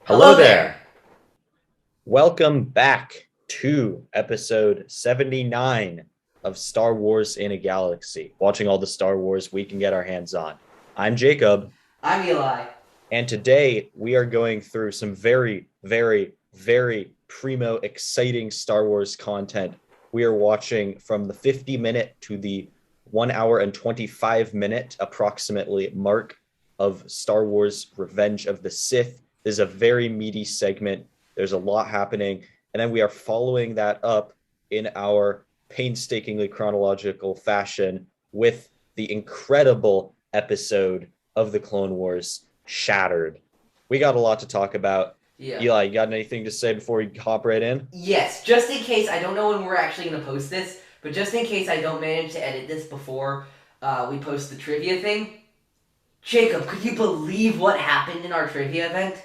Hello there. Welcome back to episode 79 of Star Wars in a Galaxy, watching all the Star Wars we can get our hands on. I'm Jacob. I'm Eli. And today we are going through some very primo exciting Star Wars content. We are watching from the 50-minute to the 1 hour and 25-minute approximately mark of Star Wars Revenge of the Sith. This is a very meaty segment. There's a lot happening. And then we are following that up in our painstakingly chronological fashion with the incredible episode of the Clone Wars, Shattered. We got a lot to talk about. Yeah. Eli, you got anything to say before we hop right in? Yes, just in case, I don't know when we're actually going to post this, but just in case I don't manage to edit this before we post the trivia thing, Jacob, could you believe what happened in our trivia event?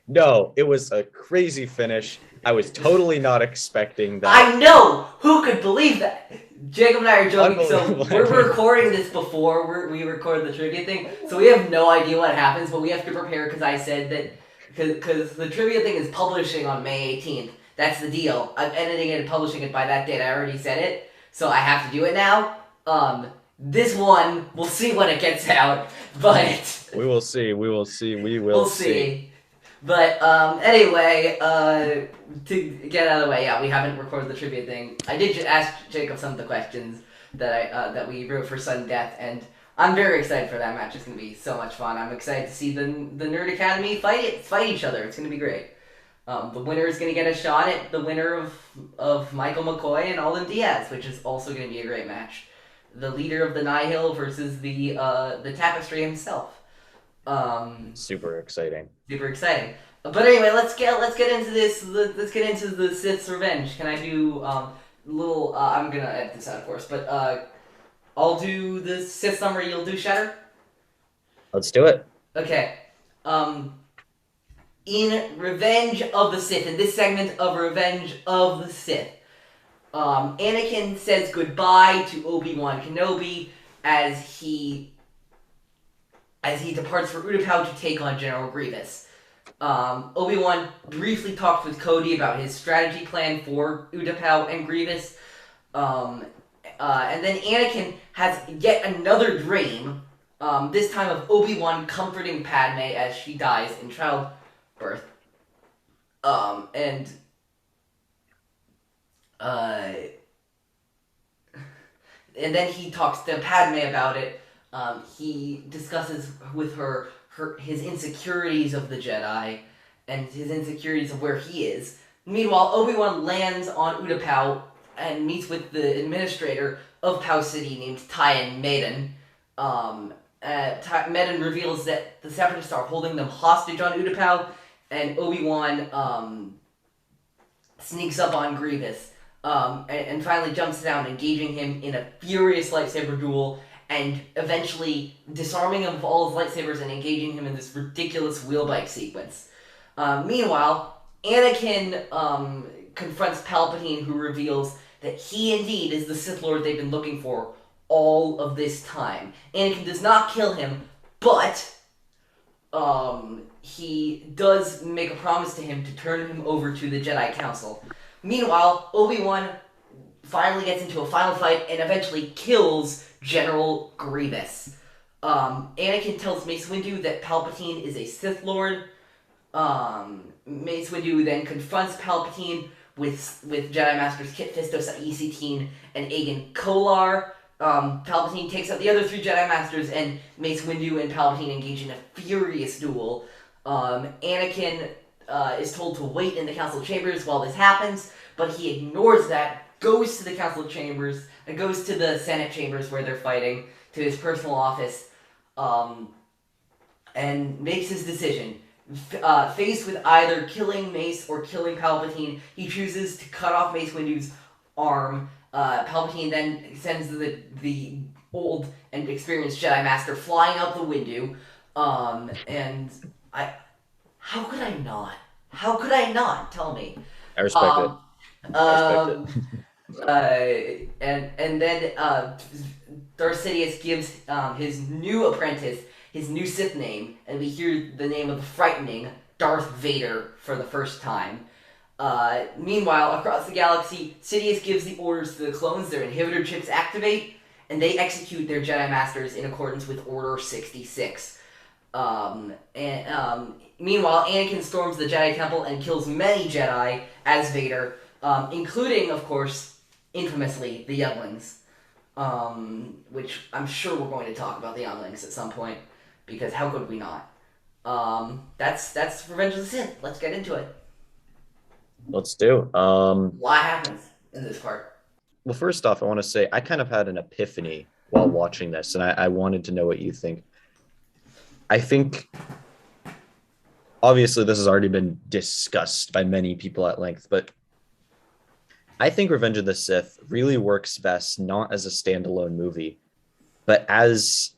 No, it was a crazy finish. I was totally not expecting that. I know! Who could believe that? Jacob and I are joking, so we're recording this before we record the trivia thing, so we have no idea what happens, but we have to prepare because I said that, because the trivia thing is publishing on May 18th. That's the deal. I'm editing it and publishing it by that date. I already said it, so I have to do it now. This one, we'll see when it gets out, but... We will see. We'll see. But anyway, to get out of the way, yeah, we haven't recorded the trivia thing. I did ask Jacob some of the questions that we wrote for Sudden Death, and I'm very excited for that match. It's gonna be so much fun. I'm excited to see the Nerd Academy fight each other. It's gonna be great. The winner is gonna get a shot at the winner of Michael McCoy and Alden Diaz, which is also gonna be a great match. The leader of the Nihil versus the Tapestry himself. Super exciting. Super exciting. But anyway, let's get into this. Let's get into the Sith's revenge. Can I do little? I'm gonna edit this out, of course. But I'll do the Sith summary. You'll do Shatter. Let's do it. Okay. In Revenge of the Sith, in this segment of Revenge of the Sith, Anakin says goodbye to Obi-Wan Kenobi as he departs for Utapau to take on General Grievous. Obi-Wan briefly talks with Cody about his strategy plan for Utapau and Grievous. And then Anakin has yet another dream, this time of Obi-Wan comforting Padme as she dies in childbirth. And then he talks to Padme about it. He discusses with her his insecurities of the Jedi and his insecurities of where he is. Meanwhile, Obi-Wan lands on Utapau and meets with the administrator of Pau City named Tyan Maiden. Maiden reveals that the Separatists are holding them hostage on Utapau, and Obi-Wan sneaks up on Grievous and finally jumps down, engaging him in a furious lightsaber duel, and eventually disarming him of all his lightsabers and engaging him in this ridiculous wheelbike sequence. Meanwhile, Anakin confronts Palpatine, who reveals that he indeed is the Sith Lord they've been looking for all of this time. Anakin does not kill him, but he does make a promise to him to turn him over to the Jedi Council. Meanwhile, Obi-Wan finally gets into a final fight and eventually kills General Grievous. Anakin tells Mace Windu that Palpatine is a Sith Lord. Mace Windu then confronts Palpatine with Jedi Masters Kit Fisto, Sa'i and Agen Kolar. Palpatine takes out the other three Jedi Masters, and Mace Windu and Palpatine engage in a furious duel. Anakin is told to wait in the council chambers while this happens, but he ignores that, goes to the council chambers, and goes to the Senate chambers where they're fighting, to his personal office, and makes his decision. Faced with either killing Mace or killing Palpatine, he chooses to cut off Mace Windu's arm. Palpatine then sends the old and experienced Jedi Master flying out the window, and how could I not? How could I not? Tell me. I respect it. I respect And then Darth Sidious gives his new apprentice his new Sith name, and we hear the name of the frightening Darth Vader for the first time. Meanwhile, across the galaxy, Sidious gives the orders to the clones, their inhibitor chips activate, and they execute their Jedi Masters in accordance with Order 66. Meanwhile, Anakin storms the Jedi Temple and kills many Jedi as Vader, including, of course, infamously, the younglings. Which I'm sure we're going to talk about the younglings at some point, because how could we not? That's Revenge of the Sith. Let's get into it. Let's do. What happens in this part? Well, first off, I want to say I kind of had an epiphany while watching this, and I wanted to know what you think. I think, obviously, this has already been discussed by many people at length, but I think Revenge of the Sith really works best not as a standalone movie, but as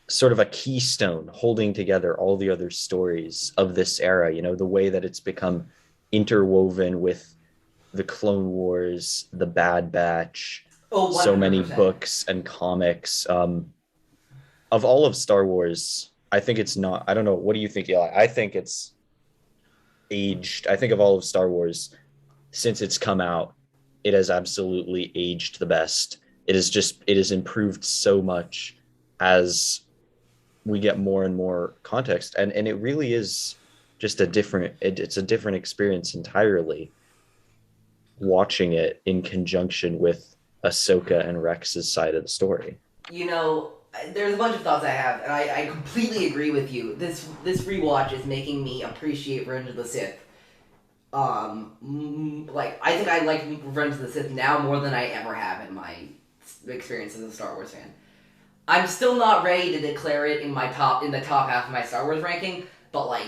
sort of a keystone holding together all the other stories of this era, the way that it's become interwoven with the Clone Wars, the Bad Batch, so many books and comics. Of all of Star Wars, I think it's not, I don't know, what do you think, Eli? I think it's aged. I think of all of Star Wars, since it's come out, it has absolutely aged the best. It has improved so much as we get more and more context. And it really is just it's a different experience entirely watching it in conjunction with Ahsoka and Rex's side of the story. There's a bunch of thoughts I have, and I completely agree with you. This rewatch is making me appreciate Revenge of the Sith. I think I like Revenge of the Sith now more than I ever have in my experience as a Star Wars fan. I'm still not ready to declare it in the top half of my Star Wars ranking, but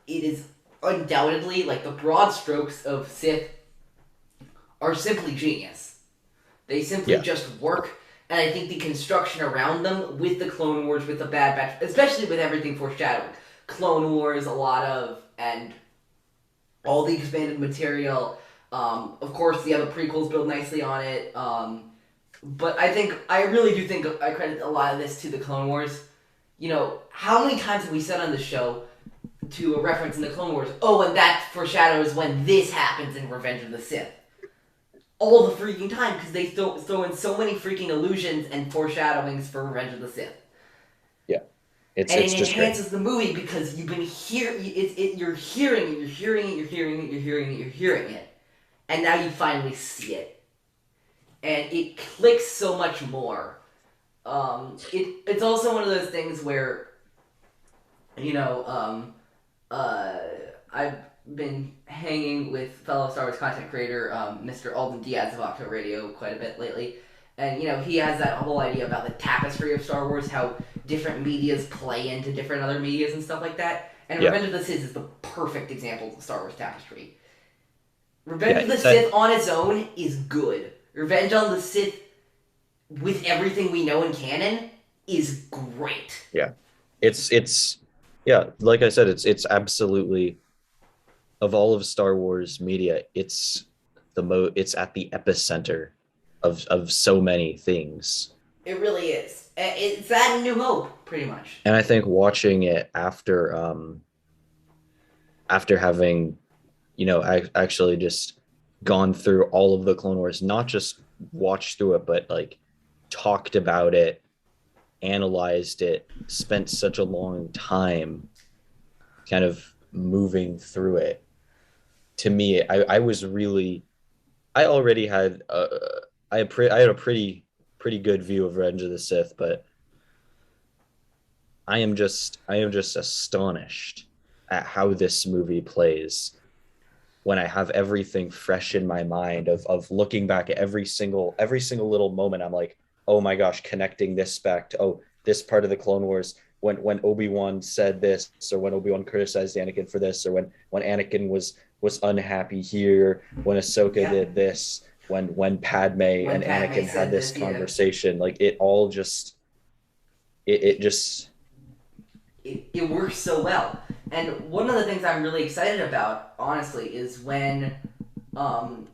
it is undoubtedly the broad strokes of Sith are simply genius. They simply just work, and I think the construction around them with the Clone Wars, with the Bad Batch, especially with everything foreshadowing, Clone Wars, and all the expanded material. Of course, the other prequels build nicely on it. But I really do think I credit a lot of this to the Clone Wars. How many times have we said on the show to a reference in the Clone Wars, oh, and that foreshadows when this happens in Revenge of the Sith? All the freaking time, because they throw in so many freaking allusions and foreshadowings for Revenge of the Sith. Yeah. It enhances the movie because you've been you're hearing it, and now you finally see it, and it clicks so much more. It's also one of those things where, I've been hanging with fellow Star Wars content creator Mr. Alden Diaz of Octo Radio quite a bit lately. And, he has that whole idea about the tapestry of Star Wars, how different medias play into different other medias and stuff like that. And Revenge of the Sith is the perfect example of the Star Wars tapestry. Revenge of the Sith on its own is good. Revenge on the Sith, with everything we know in canon, is great. Yeah. It's like I said, it's absolutely, of all of Star Wars media, it's at the epicenter of so many things. It really is. It's that and New Hope, pretty much. And I think watching it after having, actually just gone through all of the Clone Wars, not just watched through it, but talked about it, analyzed it, spent such a long time kind of moving through it. To me, I already had I had a pretty good view of Revenge of the Sith, but I am just astonished at how this movie plays when I have everything fresh in my mind of looking back at every single little moment. I'm like, oh my gosh, connecting this back to this part of the Clone Wars, when Obi-Wan said this, or when Obi-Wan criticized Anakin for this, or when Anakin was unhappy here, when Ahsoka did this, when Padme and Anakin had this conversation, it all just it works so well. And one of the things I'm really excited about, honestly, is when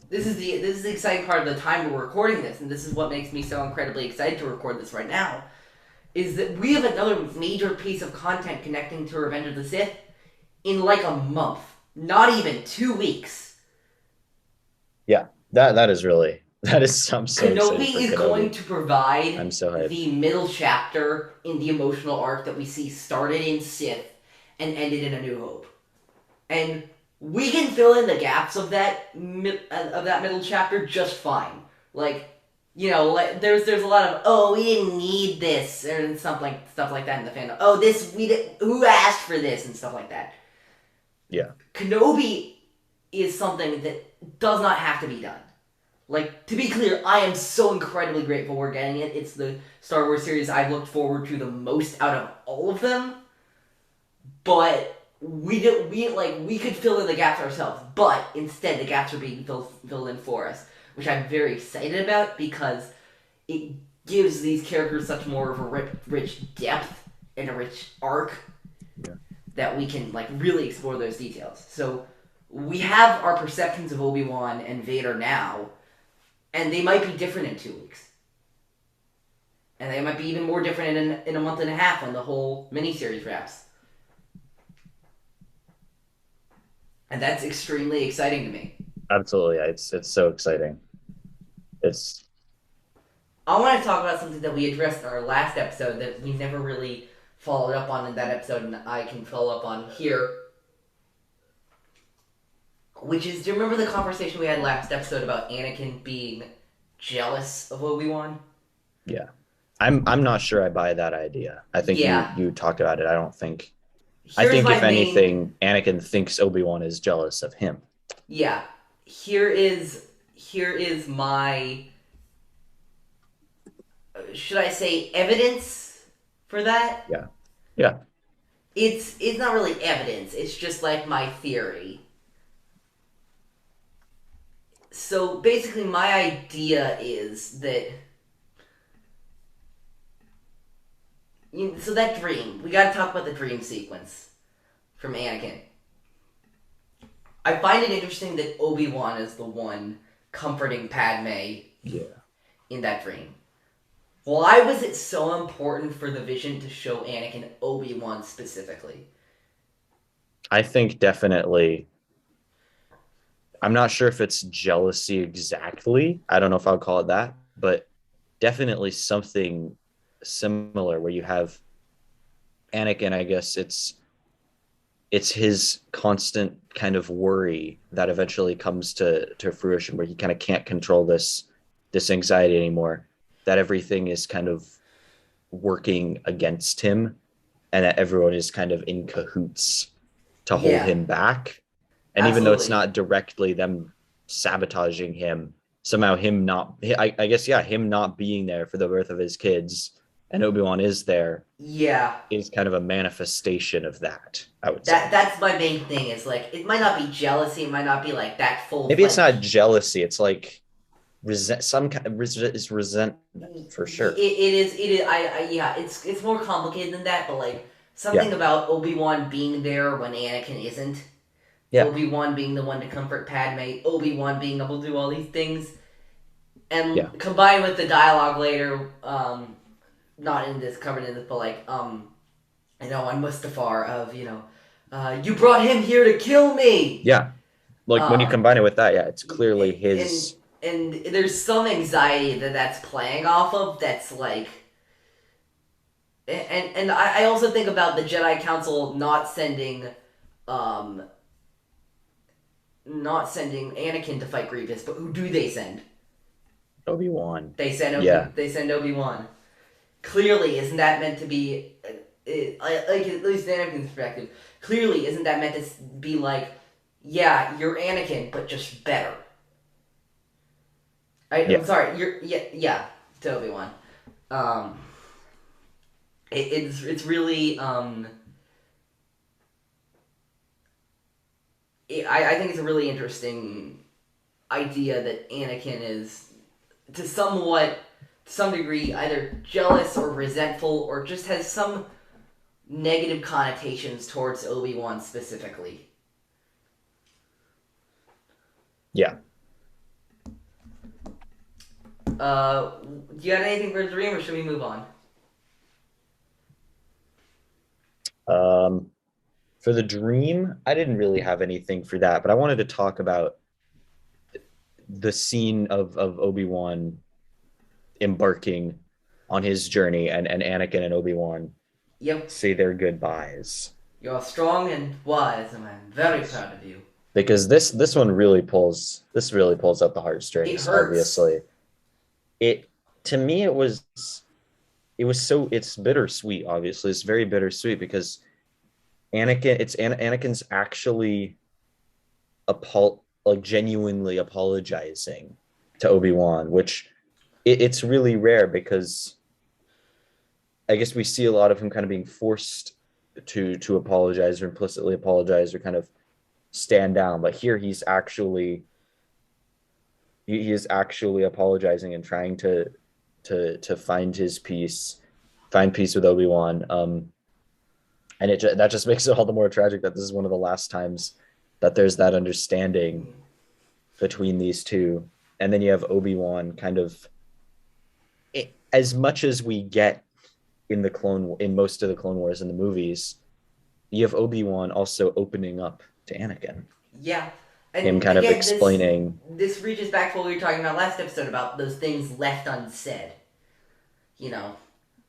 this is the exciting part of the time we're recording this, and this is what makes me so incredibly excited to record this right now, is that we have another major piece of content connecting to Revenge of the Sith in like a month, not even 2 weeks. Yeah, that is really that is. I'm so excited for Kenobi is going Kenobi. to provide I'm so hyped. the middle chapter in the emotional arc that we see started in Sith and ended in A New Hope, and we can fill in the gaps of that middle chapter just fine. Like, like there's a lot of, oh, we didn't need this, and stuff like that in the fandom. Oh, this we did, who asked for this, and stuff like that. Yeah, Kenobi is something that does not have to be done. Like, to be clear, I am so incredibly grateful we're getting it. It's the Star Wars series I've looked forward to the most out of all of them. But we could fill in the gaps ourselves. But instead, the gaps are being filled in for us, which I'm very excited about because it gives these characters such more of a rich depth and a rich arc that we can really explore those details. So we have our perceptions of Obi-Wan and Vader now. And they might be different in 2 weeks. And they might be even more different in a month and a half when the whole miniseries wraps. And that's extremely exciting to me. absolutely. It's so exciting. It's I want to talk about something that we addressed in our last episode that we never really followed up on in that episode, and I can follow up on here. Which is, do you remember the conversation we had last episode about Anakin being jealous of Obi-Wan? yeah. I'm not sure I buy that idea. I think Yeah. you talked about it. I don't think. I Here's think my if main... anything, Anakin thinks Obi-Wan is jealous of him. Yeah. Here is my, should I say, evidence for that? Yeah. Yeah. It's not really evidence. It's just like my theory. So basically, my idea is that. So that dream, we gotta talk about the dream sequence from Anakin. I find it interesting that Obi-Wan is the one comforting Padme in that dream. Why was it so important for the Vision to show Anakin Obi-Wan specifically? I think definitely. I'm not sure if it's jealousy exactly. I don't know if I'll call it that, but definitely something similar where you have Anakin. I guess it's his constant kind of worry that eventually comes to fruition, where he kind of can't control this anxiety anymore. That everything is kind of working against him, and that everyone is kind of in cahoots to hold Yeah, him back. And even though it's absolutely. not directly them sabotaging him, somehow him not, I guess, yeah, him not being there for the birth of his kids and Obi-Wan is there Yeah, is kind of a manifestation of that, I would say. that's my main thing. Is like it might not be jealousy, it might not be like that full Maybe it's not fledged. jealousy. It's like some kind of is resentment for sure. It is. Yeah. It's more complicated than that, but like Yeah. something about Obi-Wan being there when Anakin isn't. Yeah. Obi-Wan being the one to comfort Padme. Obi-Wan being able to do all these things, and Yeah. combined with the dialogue later, not in this, covered in this, but like, on Mustafar of, you brought him here to kill me. Yeah. Like when you Um, combine it with that, yeah, it's clearly and his. and there's some anxiety that's playing off of that's like, and I also think about the Jedi Council um, not sending Anakin to fight Grievous, but who do they send? Obi-Wan. They send Obi-Wan. Clearly, isn't that meant to be, like at least in Anakin's perspective? Clearly, isn't that meant to be like, yeah, you're Anakin, but just better? I'm Yeah. sorry, yeah, to Obi-Wan. Um, it's really I think it's a really interesting idea that Anakin is to some degree either jealous or resentful or just has some negative connotations towards Obi-Wan specifically. Yeah. Do you got anything for Dream, or should we move on? Um, for the dream, I didn't really have anything for that, but I wanted to talk about the scene of Obi-Wan embarking on his journey, and Anakin and Obi-Wan Yep, say their goodbyes. you're strong and wise, and I'm very proud of you. Because this really pulls up the It heartstrings, hurts. obviously. It to me it's bittersweet, obviously. It's very bittersweet because Anakin's actually genuinely apologizing to Obi-Wan, which it's really rare because I guess we see a lot of him kind of being forced to apologize or implicitly apologize or kind of stand down. But here he is actually apologizing and trying to find his peace, find peace with Obi-Wan. And that just makes it all the more tragic that this is one of the last times that there's that understanding between these two. And then you have Obi-Wan kind of, as much as we get in most of the Clone Wars in the movies, you have Obi-Wan also opening up to Anakin, Yeah, him and kind of again, this explaining. this reaches back to what we were talking about last episode about those things left unsaid. You know,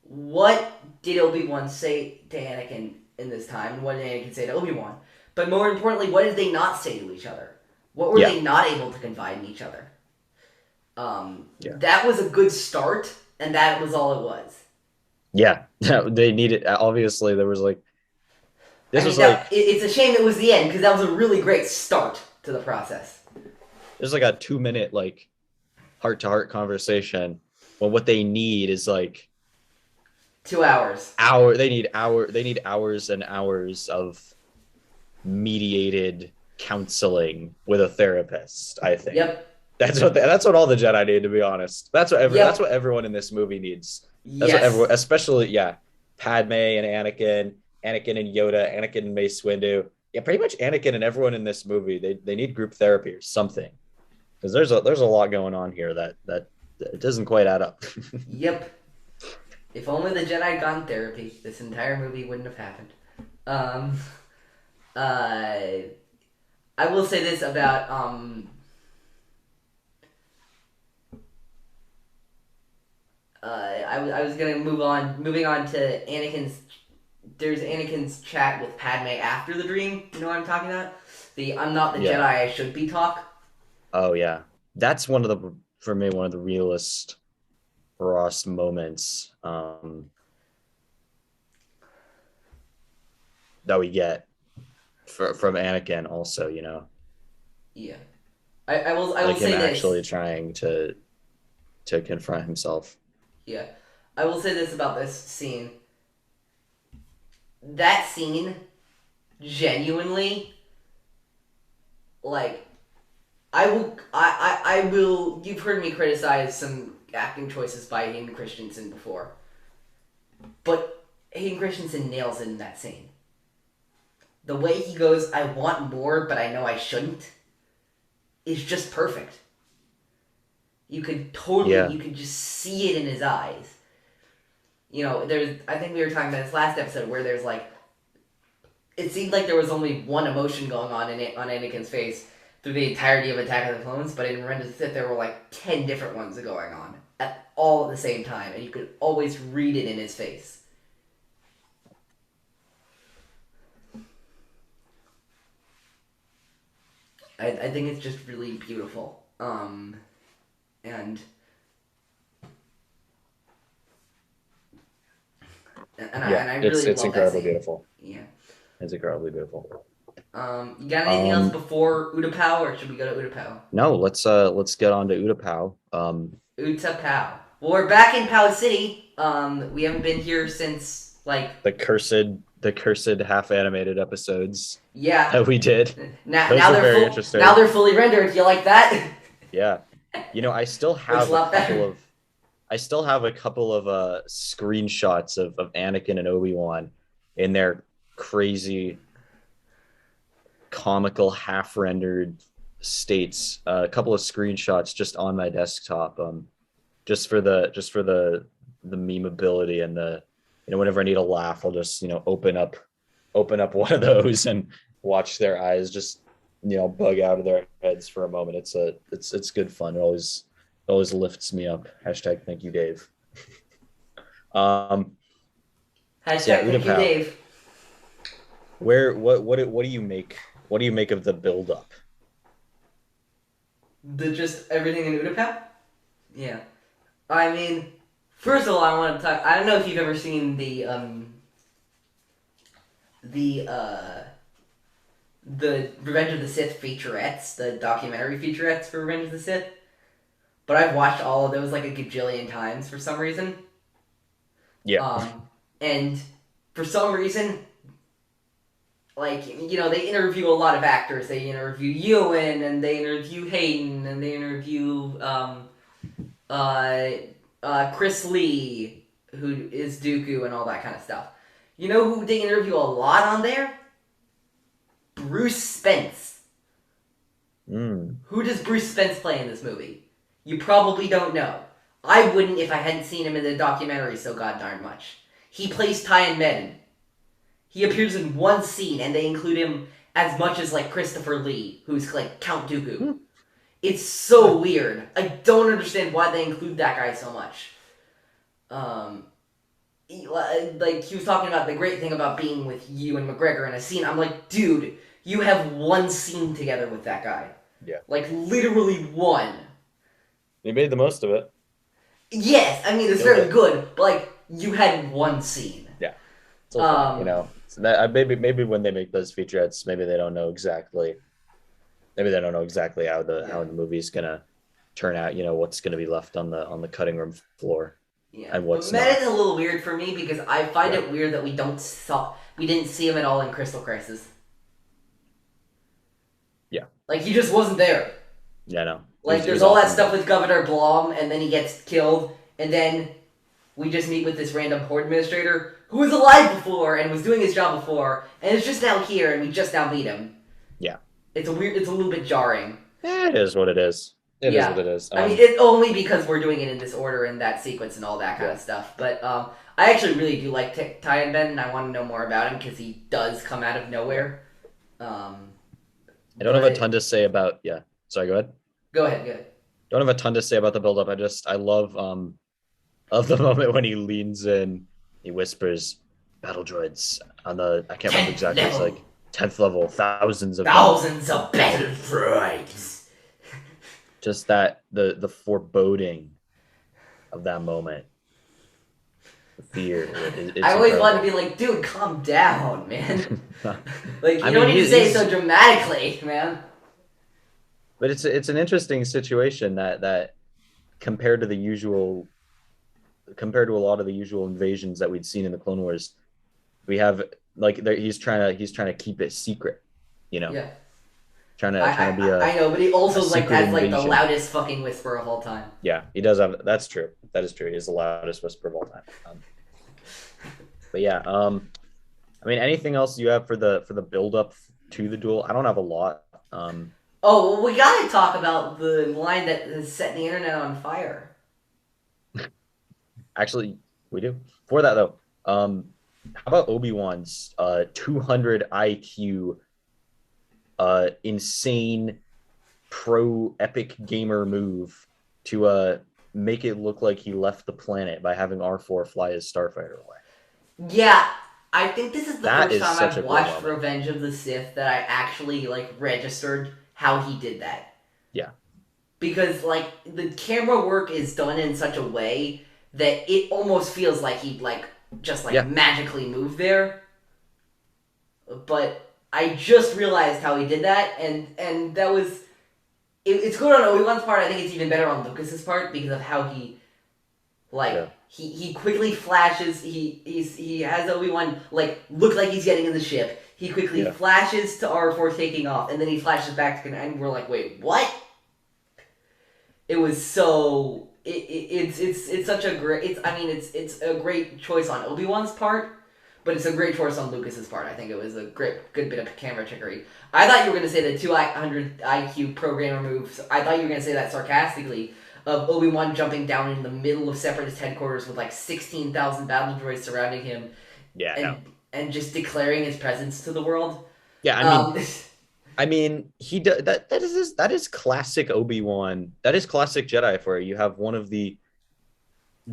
what did Obi Wan say to Anakin in this time, and what did Anakin say to Obi Wan? But more importantly, what did they not say to each other? What were Yeah, they not able to confide in each other? yeah, That was a good start, and that was all it was. yeah. They needed, obviously there was like, I this was mean, that like it's a shame it was the end because that was a really great start to the process. there's like a 2 minute like heart-to-heart conversation when what they need is like 2 hours. they need hours and hours of mediated counseling with a therapist. I think Yep. that's what all the Jedi need, to be honest. That's Yep. what everyone in this movie needs. That's what Yes. everyone, especially, yeah, Padme and Anakin and Yoda, Anakin and Mace Windu. Yeah, pretty much Anakin and everyone in this movie. They need group therapy or something, because there's a lot going on here that it doesn't quite add up. Yep. If only the Jedi had gone therapy, this entire movie wouldn't have happened. Um, uh, I will say this about I was gonna moving on to Anakin's. There's Anakin's chat with Padme after the dream. You know what I'm talking about? The "I'm not the Jedi Yeah. I should be" talk. Oh yeah. That's one of the for me one of the realest Ross moments that we get from Anakin also, Yeah, I will like him say this. actually trying to confront himself. Yeah, I will say this about this scene. That scene, genuinely, like I will. You've heard me criticize some acting choices by Hayden Christensen before, but Hayden Christensen nails it in that scene. The way he goes, "I want more, but I know I shouldn't," is just perfect. Yeah. You could just see it in his eyes. There's. I think we were talking about this last episode where there's like, it seemed like there was only one emotion going on in it on Anakin's face through the entirety of Attack of the Clones, but in Revenge of the Sith there were like 10 different ones going on all at the same time, and you could always read it in his face. I think it's just really beautiful, and Yeah. I It's really it's love that incredibly scene. beautiful. Yeah. It's incredibly beautiful. You got anything else Um before Utapau, or should we go to Utapau? no, let's get on to Utapau. Utapau. Well, we're back in Palo City. We haven't been here since like The cursed half animated episodes yeah. that we did. Now Those now were they're very full. Now interesting. they're fully rendered. You like that? Yeah. I still Looks a have a lot couple better. of I still have a couple of screenshots of Anakin and Obi-Wan in their crazy comical half rendered states. A couple of screenshots just on my desktop, just for the memeability and the whenever I need a laugh, I'll just open up open up one of those and watch their eyes just bug out of their heads for a moment. It's good fun. It always lifts me up. Hashtag thank you, Dave. Um, so yeah, Hashtag thank you, Utapau. Dave. What do you make? What do you make of the build up? The just everything in Utapau? Yeah. I mean, first of all, I want to talk. I don't know if you've ever seen the Revenge of the Sith featurettes, the documentary featurettes for Revenge of the Sith. But I've watched all of those like a gajillion times for some reason. Yeah. And for some reason, like, they interview a lot of actors. They interview Ewan, and they interview Hayden, and they interview Chris Lee, who is Dooku, and all that kind of stuff. You know who they interview a lot on there? Bruce Spence. Who does Bruce Spence play in this movie? You probably don't know. I wouldn't if I hadn't seen him in the documentary so goddarn much. He plays Tyon Medon. He appears in one scene, and they include him as much as, like, Christopher Lee, who's, like, Count Dooku. It's so weird. I don't understand why they include that guy so much. He was talking about the great thing about being with Ewan McGregor in a scene. I'm like, dude, you have one scene together with that guy. Yeah. Like, literally one. They made the most of it. Yes, I mean, it's very good, but, like, you had one scene. Yeah. It's okay, So that, maybe when they make those featurettes, maybe they don't know exactly. Maybe they don't know exactly how the movie's gonna turn out. What's gonna be left on the cutting room floor. Yeah, and what's but Medon's a little weird for me because I find it weird that we didn't see him at all in Crystal Crisis. Yeah, like he just wasn't there. Yeah, no. Like there's all that stuff with Governor Blom, and then he gets killed, and then we just meet with this random port administrator who was alive before and was doing his job before, and is just now here, and we just now meet him. Yeah, it's a little bit jarring. It is what it is. It is what it is. I mean, it's only because we're doing it in this order and that sequence and all that kind of stuff. But I actually really do like Tyon Medon, and I want to know more about him because he does come out of nowhere. I don't have a ton to say about. Yeah, sorry. Go ahead. Go ahead. Don't have a ton to say about the build-up. I love the moment when he leans in, he whispers, "Battle droids on the." I can't remember exactly. It's like 10th level, thousands of battle droids. Just that the foreboding of that moment, the fear. I always want to be like, dude, calm down, man. Like you don't need to say it so dramatically, man. But it's an interesting situation that compared to a lot of the usual invasions that we'd seen in the Clone Wars, we have he's trying to keep it secret, Yeah. Trying to be I know, but he also has invasion. the loudest fucking whisper of all time. Yeah, he does have. That's true. That is true. He is the loudest whisper of all time. But yeah, I mean, anything else you have for the build up to the duel? I don't have a lot. Well, we gotta talk about the line that is setting the internet on fire. Actually, we do. For that though, how about Obi-Wan's 200 IQ, insane pro epic gamer move to make it look like he left the planet by having R4 fly his starfighter away? Yeah, I think this is the first time I've watched Revenge of the Sith that I actually registered how he did that. Yeah. Because the camera work is done in such a way that it almost feels like he magically moved there. But I just realized how he did that, and that was it's good on Obi-Wan's part. I think it's even better on Lucas's part because of how he he quickly flashes. He has Obi-Wan look like he's getting in the ship. He quickly flashes to R4 taking off, and then he flashes back to and we're like, wait, what? It was so it's such a great it's a great choice on Obi-Wan's part, but it's a great choice on Lucas's part. I think it was a good bit of camera trickery. I thought you were going to say the 200 IQ programmer moves. I thought you were going to say that sarcastically, of Obi-Wan jumping down in the middle of Separatist headquarters with 16,000 battle droids surrounding him. Yeah, and just declaring his presence to the world. Yeah, Um, I mean, he does that is classic Obi-Wan. That is classic Jedi for you. You have one of the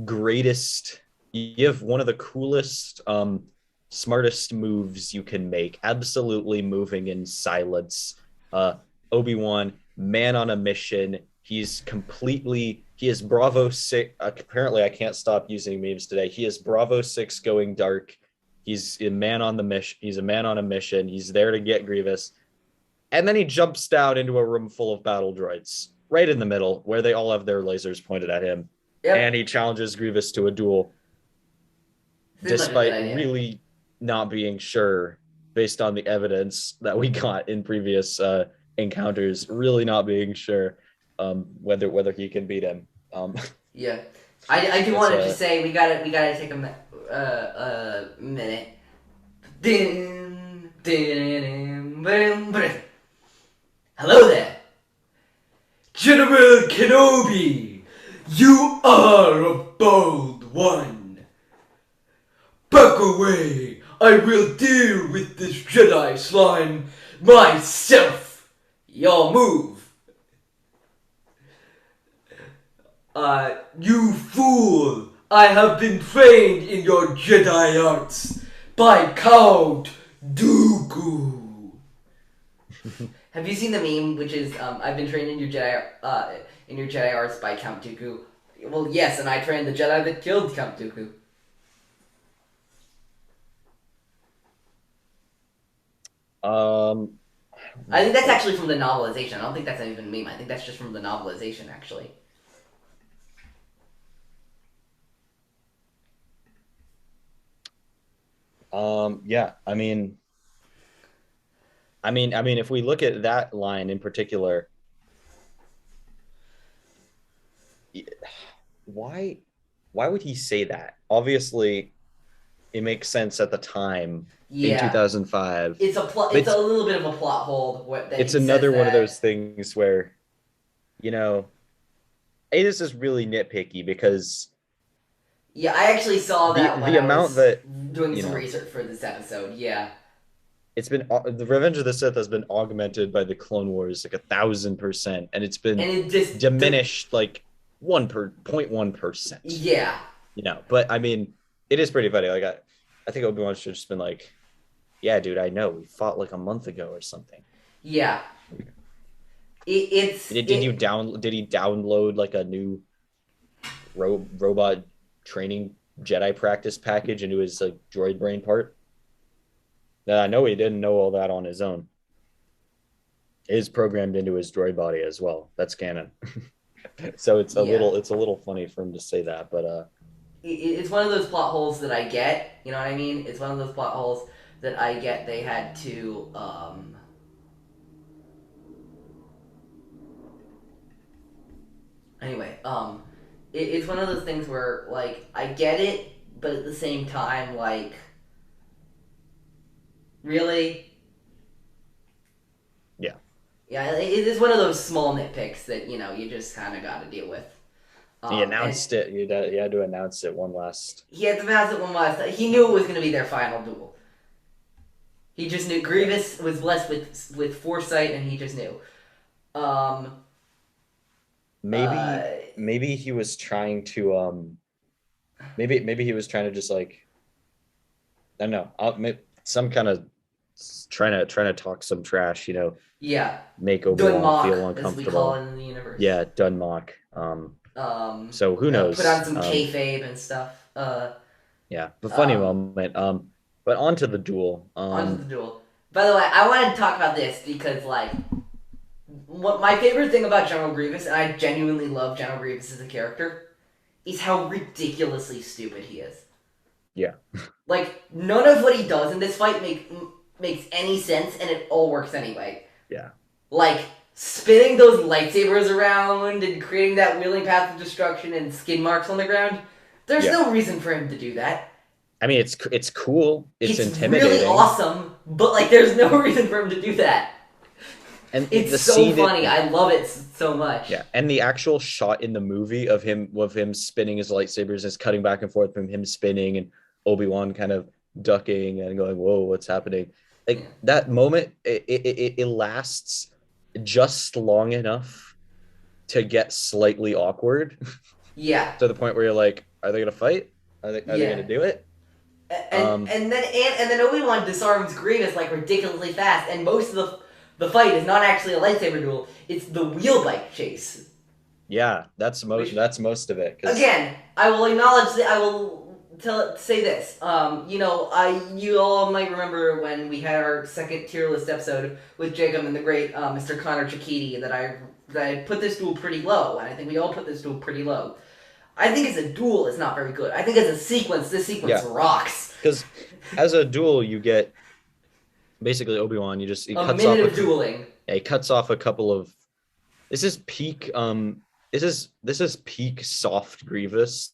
greatest, you have one of the coolest, smartest moves you can make. Absolutely moving in silence. Uh, Obi-Wan, man on a mission. He is Bravo 6. Apparently, I can't stop using memes today. He is Bravo 6 going dark. He's a man on the mission. He's a man on a mission. He's there to get Grievous. And then he jumps down into a room full of battle droids, right in the middle, where they all have their lasers pointed at him. And yep. he challenges Grievous to a duel, Seems like a good despite idea. really not being sure, based on the evidence that we got in previous encounters, really not being sure whether he can beat him. Yeah, I do want to just say we gotta take a minute. Din, din, din, din. Hello there, General Kenobi. You are a bold one. Back away. I will deal with this Jedi slime myself. Your move. You fool! I have been trained in your Jedi arts by Count Dooku. Have you seen the meme, which is I've been trained in your Jedi arts by Count Dooku? Well, yes, and I trained the Jedi that killed Count Dooku. I think that's actually from the novelization. I don't think that's even a meme. I think that's just from the novelization, actually. Yeah, if we look at that line in particular, why would he say that? Obviously, it makes sense at the time in 2005. It's a it's a little bit of a plot hole. It's another one of those things where, this is really nitpicky because. Yeah, I actually saw that when the amount that doing some research for this episode. Yeah, it's been the Revenge of the Sith has been augmented by the Clone Wars like 1,000%, and it's been just diminished like 0.1%. Yeah, but it is pretty funny. Like I think Obi-Wan should have just been like, "Yeah, dude, I know we fought like a month ago or something." Yeah, Did he download like a new robot training Jedi practice package into his like droid brain part? I know he didn't know all that on his own. It is programmed into his droid body as well. That's canon. So it's a little funny for him to say that, but it's one of those plot holes that I get. You know what I mean? It's one of those plot holes that I get. They had to anyway. It's one of those things where, like, I get it, but at the same time, like, really? Yeah. Yeah, it is one of those small nitpicks that, you just kind of got to deal with. He announced it. You had to announce it one last. He had to announce it one last time. He knew it was going to be their final duel. He just knew. Grievous was blessed with foresight, and he just knew. Maybe he was trying to maybe he was trying to just like, I don't know, some kind of trying to talk some trash, Yeah. Make Obi-Wan feel uncomfortable, as we call it in the universe. Yeah, Dunmock. So who knows? Put on some kayfabe and stuff. Yeah, the funny moment. But onto the duel. Onto the duel. By the way, I wanted to talk about this because, like, what my favorite thing about General Grievous, and I genuinely love General Grievous as a character, is how ridiculously stupid he is. Yeah. Like, none of what he does in this fight makes any sense, and it all works anyway. Yeah. Like, spinning those lightsabers around and creating that wheeling path of destruction and skid marks on the ground, there's no reason for him to do that. I mean, it's cool. It's intimidating. It's really awesome, but, like, there's no reason for him to do that. And it's so funny. I love it so much. Yeah, and the actual shot in the movie of him spinning his lightsabers is cutting back and forth from him spinning and Obi-Wan kind of ducking and going, "Whoa, what's happening?" Yeah. Like that moment, it lasts just long enough to get slightly awkward Yeah. to the point where you're like, "Are they gonna fight? Are they Yeah. gonna do it?" And Um, then Obi-Wan disarms Grievous like ridiculously fast, and most of the fight is not actually a lightsaber duel; it's the wheel bike chase. yeah, Which that's most of it. Because again, I will acknowledge that I will say this. You all might remember when we had our second tier list episode with Jacob and the great Mr. Connor Chikiti that I put this duel pretty low, and I think we all put this duel pretty low. I think as a duel, it's not very good. I think as a sequence, this sequence yeah, rocks. because as a duel, you get basically Obi-Wan. He A cuts off minute of dueling. yeah, he cuts off a couple of. This is peak. This is peak soft Grievous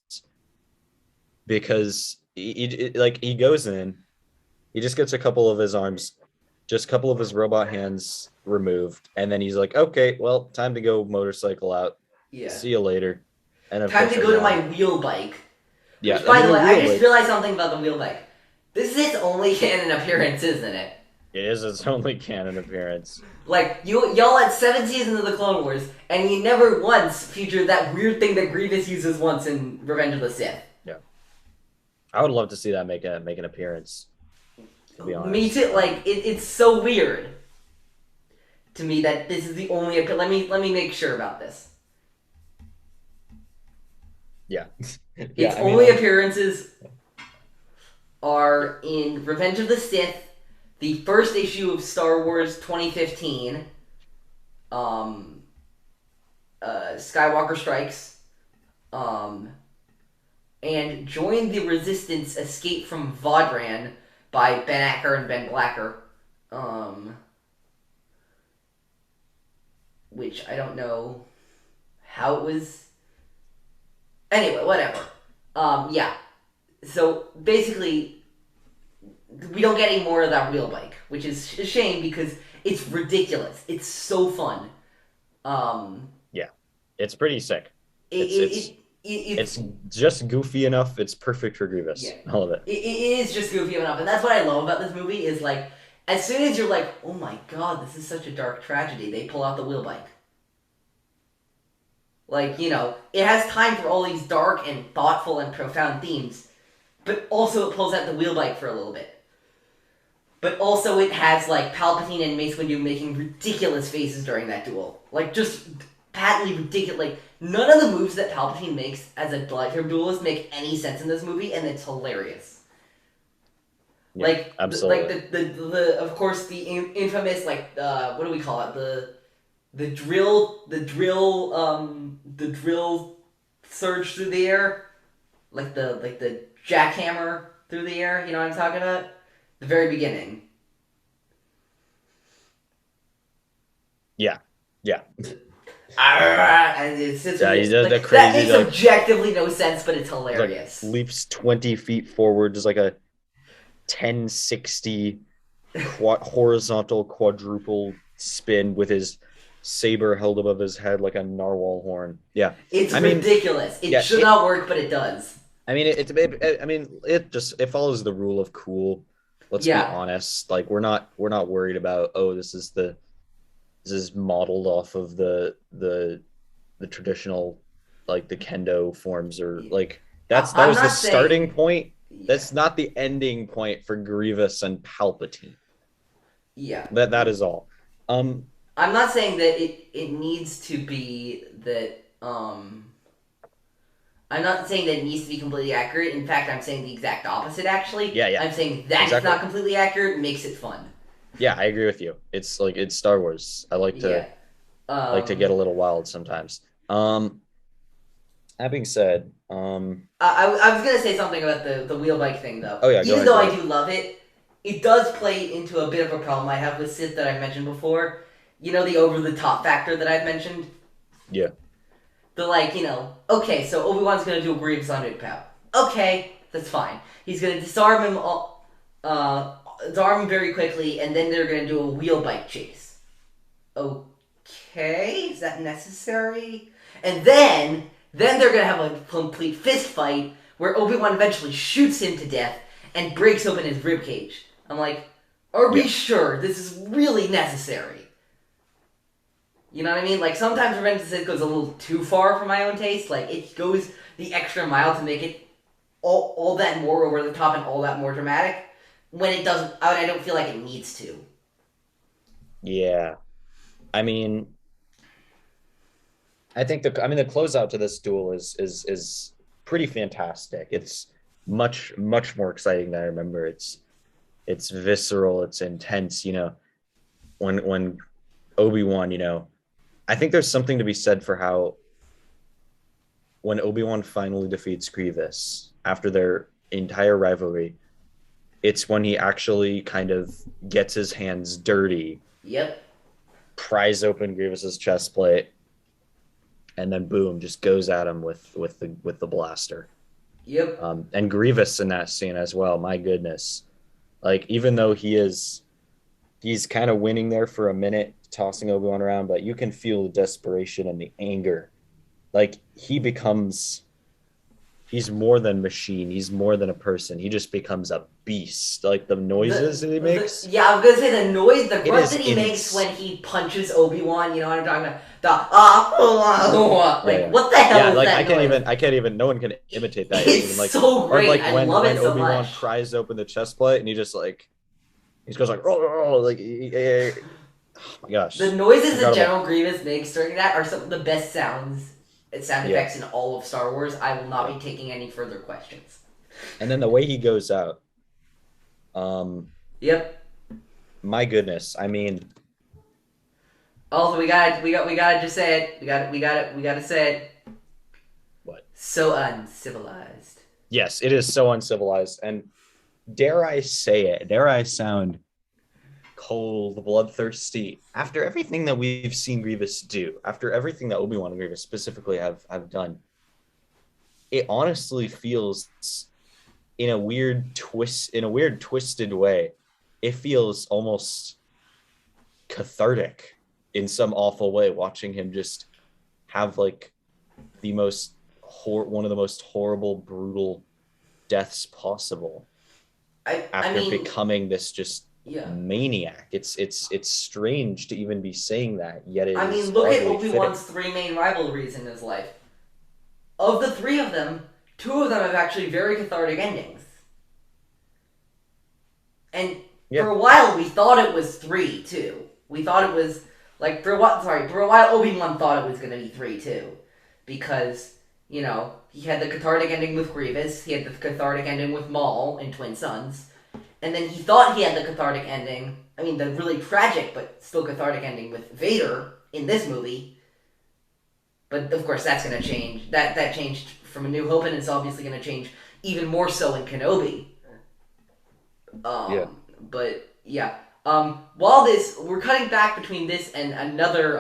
because he goes in, he just gets a couple of his arms, just a couple of his robot hands removed, and then he's like, okay, well, time to go motorcycle out. Yeah. See you later. And of Time course, to go to my Obi-Wan. wheel bike. Yeah, Which, by the way, I just like, realized something about the wheel bike. This is its only canon appearance, isn't it? it is its only canon appearance. Like, y'all had 7 seasons of the Clone Wars, and you never once featured that weird thing that Grievous uses once in Revenge of the Sith. Yeah, I would love to see that make an appearance. To be honest, Me too. Like, it's so weird to me that this is the only. Let me make sure about this. Yeah. Its only appearances are in Revenge of the Sith, the first issue of Star Wars 2015, Skywalker Strikes, and Join the Resistance: Escape from Vodran by Ben Acker and Ben Blacker, which I don't know how it was. Anyway, whatever. Yeah. So basically, we don't get any more of that wheel bike, which is a shame because it's ridiculous. It's so fun. Yeah, it's pretty sick. It's just goofy enough. It's perfect for Grievous. Yeah. All of it. It is just goofy enough, and that's what I love about this movie. Is like, as soon as you're like, oh my god, this is such a dark tragedy, they pull out the wheel bike. Like, it has time for all these dark and thoughtful and profound themes, but also it pulls out the wheel bike for a little bit. But also it has, like, Palpatine and Mace Windu making ridiculous faces during that duel. Like, just patently ridiculous. Like, none of the moves that Palpatine makes as a lightsaber duelist make any sense in this movie, and it's hilarious. Yeah, like, absolutely. the of course, the infamous, like, what do we call it? The drill surge through the air, like the jackhammer through the air. You know what I'm talking about? The very beginning. Yeah. And it's just, Yeah, he does like, the crazy, that makes like, objectively no sense, but it's hilarious. like leaps 20 feet forward, just like a 1060 horizontal quadruple spin with his saber held above his head like a narwhal horn. Yeah, It's ridiculous. It should not work, but it does. I mean, it follows the rule of cool. Let's be honest. Like, we're not worried about, oh, this is modeled off of the traditional, like, the kendo forms, or like that was the starting point. Yeah. That's not the ending point for Grievous and Palpatine. Yeah, that is all. I'm not saying that it needs to be that. I'm not saying that it needs to be completely accurate. In fact, I'm saying the exact opposite, actually. Yeah. I'm saying that it's not completely accurate makes it fun. Yeah, I agree with you. It's like, it's Star Wars. I like to get a little wild sometimes. That being said, I was gonna say something about the wheel bike thing, though. Oh yeah, even though I do love it, it does play into a bit of a problem I have with Sith that I mentioned before. You know, the over the top factor that I've mentioned. Yeah. The, like, okay, so Obi-Wan's gonna do a Grievous on Utapau. Okay, that's fine. He's gonna disarm him very quickly, and then they're gonna do a wheel bike chase. Okay, is that necessary? And then they're gonna have a complete fist fight where Obi-Wan eventually shoots him to death, and breaks open his ribcage. I'm like, are we Yeah. sure this is really necessary? You know what I mean? Like, sometimes Revenge of the Sith goes a little too far for my own taste. Like, it goes the extra mile to make it all that more over the top and all that more dramatic. When it doesn't, I don't feel like it needs to. Yeah. I mean, the closeout to this duel is pretty fantastic. It's much more exciting than I remember. It's visceral, it's intense, when Obi-Wan, I think there's something to be said for how when Obi-Wan finally defeats Grievous after their entire rivalry, it's when he actually kind of gets his hands dirty, Yep. pries open Grievous's chest plate, and then boom, just goes at him with the blaster. Yep. And Grievous in that scene as well. My goodness, like even though he's kind of winning there for a minute, tossing Obi-Wan around, but you can feel the desperation and the anger. Like he's more than machine. He's more than a person. He just becomes a beast. Like the noises that he makes. Yeah, I was gonna say the noise, the grunt that he is makes when he punches Obi-Wan. You know what I'm talking about? Like, Yeah. what the hell Yeah, is like that noise? I can't even. No one can imitate that. It's Even like, so great. or like I love when it so Obi-Wan much. pries open the chest plate and he just like he goes like oh like oh my gosh, The noises that incredible. General Grievous makes during that are some of the best sound Yeah. effects in all of Star Wars. I will not be taking any further questions. And then the way he goes out, Yep. my goodness. I mean, Also, we gotta just say it. We gotta say it. what? So uncivilized. Yes, it is so uncivilized, and dare I say it? Dare I sound cold, bloodthirsty? After everything that we've seen Grievous do, after everything that Obi-Wan and Grievous specifically have done, it honestly feels in a weird twisted way. It feels almost cathartic in some awful way, watching him just have like one of the most horrible, brutal deaths possible I after mean, becoming this just yeah. maniac. It's strange to even be saying that, yet it I mean, is look at oddly Obi-Wan's fitting. 3 main rivalries in his life. Of the 3 of them, 2 of them have actually very cathartic endings. And for a while, we thought it was 3 too. We thought it was like for a while Obi-Wan thought it was gonna be 3 too, because he had the cathartic ending with Grievous, he had the cathartic ending with Maul in Twin Sons, and then he thought he had the cathartic ending. I mean, the really tragic but still cathartic ending with Vader in this movie. But of course, that's gonna change. That changed from A New Hope, and it's obviously gonna change even more so in Kenobi. But yeah. While we're cutting back between this and another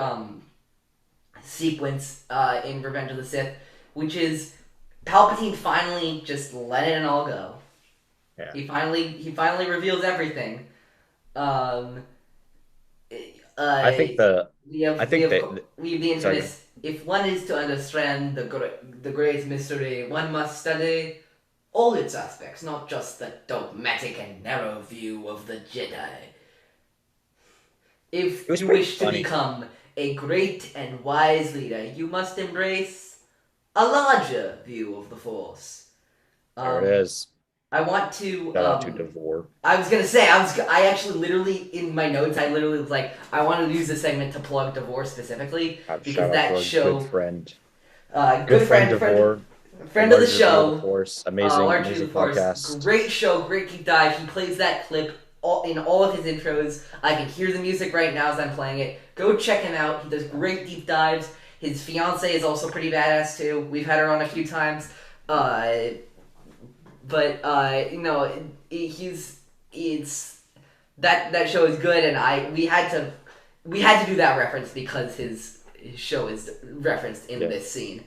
sequence in Revenge of the Sith, which is Palpatine finally just letting it all go. Yeah. He finally reveals everything. I think we have the infamous. If one is to understand the great mystery, one must study all its aspects, not just the dogmatic and narrow view of the Jedi. If you wish to become a great and wise leader, you must embrace a larger view of the Force. There it is. I want to. Shout out to Devore. I was gonna say I actually literally in my notes I literally was like I wanted to use this segment to plug Devore specifically because that show. Good friend. Good friend Devore. Friend of the show. Force. Amazing podcast. Great show, great deep dive. He plays that clip in all of his intros. I can hear the music right now as I'm playing it. Go check him out. He does great deep dives. His fiance is also pretty badass too. We've had her on a few times. That show is good, and we had to do that reference because his show is referenced in this scene.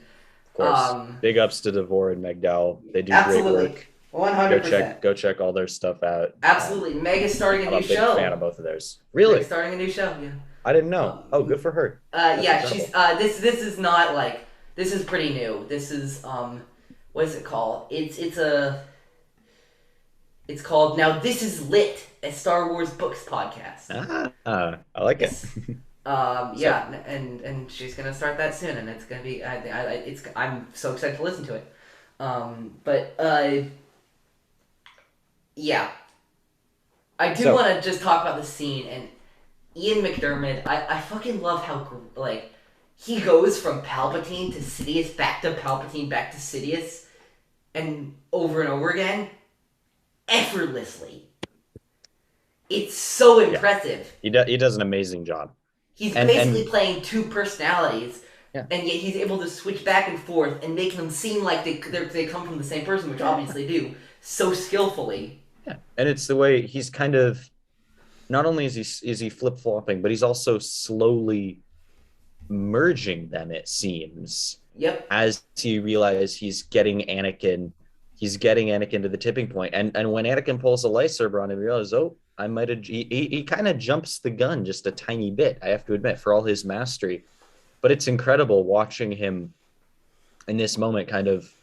Of course. Big ups to Devore and McDowell. They do great work. 100%. Go check all their stuff out. Absolutely. Meg is starting a new show. I'm a big fan of both of theirs. Really? Meg's starting a new show, yeah. I didn't know. Good for her. She's this is not like this is pretty new. This is what is it called? It's called Now This Is Lit, a Star Wars Books podcast. I like it. Yes. So, Yeah, and she's gonna start that soon, and it's gonna be. I'm so excited to listen to it. But yeah, I do so want to just talk about the scene and Ian McDiarmid. I fucking love how like he goes from Palpatine to Sidious, back to Palpatine, back to Sidious, and over again, effortlessly. It's so yeah, impressive. he does an amazing job. He's basically And playing two personalities, yeah, and yet he's able to switch back and forth and make them seem like they come from the same person, which obviously do, so skillfully. yeah, and it's the way he's kind of, not only is he flip flopping, but he's also slowly merging them. It seems Yep. as he realizes he's getting Anakin to the tipping point, and when Anakin pulls a lightsaber on him, he realizes, oh, I might have. He kind of jumps the gun just a tiny bit. I have to admit, for all his mastery, but it's incredible watching him in this moment. Kind of,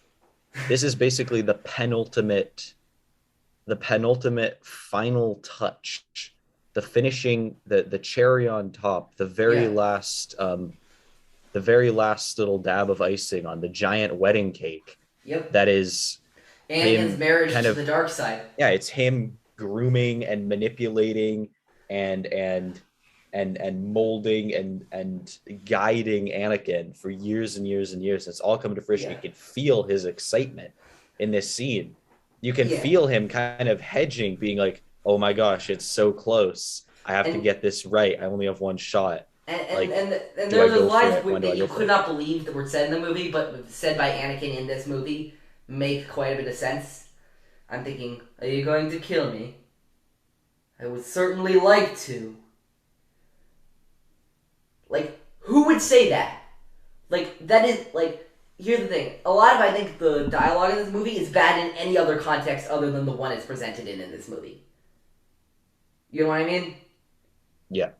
this is basically the penultimate final touch, the finishing, the cherry on top, Yeah. the very last little dab of icing on the giant wedding cake. Yep. That is Anakin's him marriage kind to of, the dark side. yeah, it's him grooming and manipulating and molding and guiding Anakin for years and years and years. It's all coming to fruition. Yeah. You can feel his excitement in this scene. You can Yeah. feel him kind of hedging, being like, oh my gosh, it's so close. I have to And get this right. I only have one shot. and and, Like, and, and do I there's those go for lines it? When do that I you go for could it? not believe that were said in the movie, but said by Anakin in this movie make quite a bit of sense. I'm thinking, are you going to kill me? I would certainly like to. Like, who would say that? Like, that is, like, here's the thing. A lot of, I think, the dialogue in this movie is bad in any other context other than the one it's presented in this movie. You know what I mean? Yeah.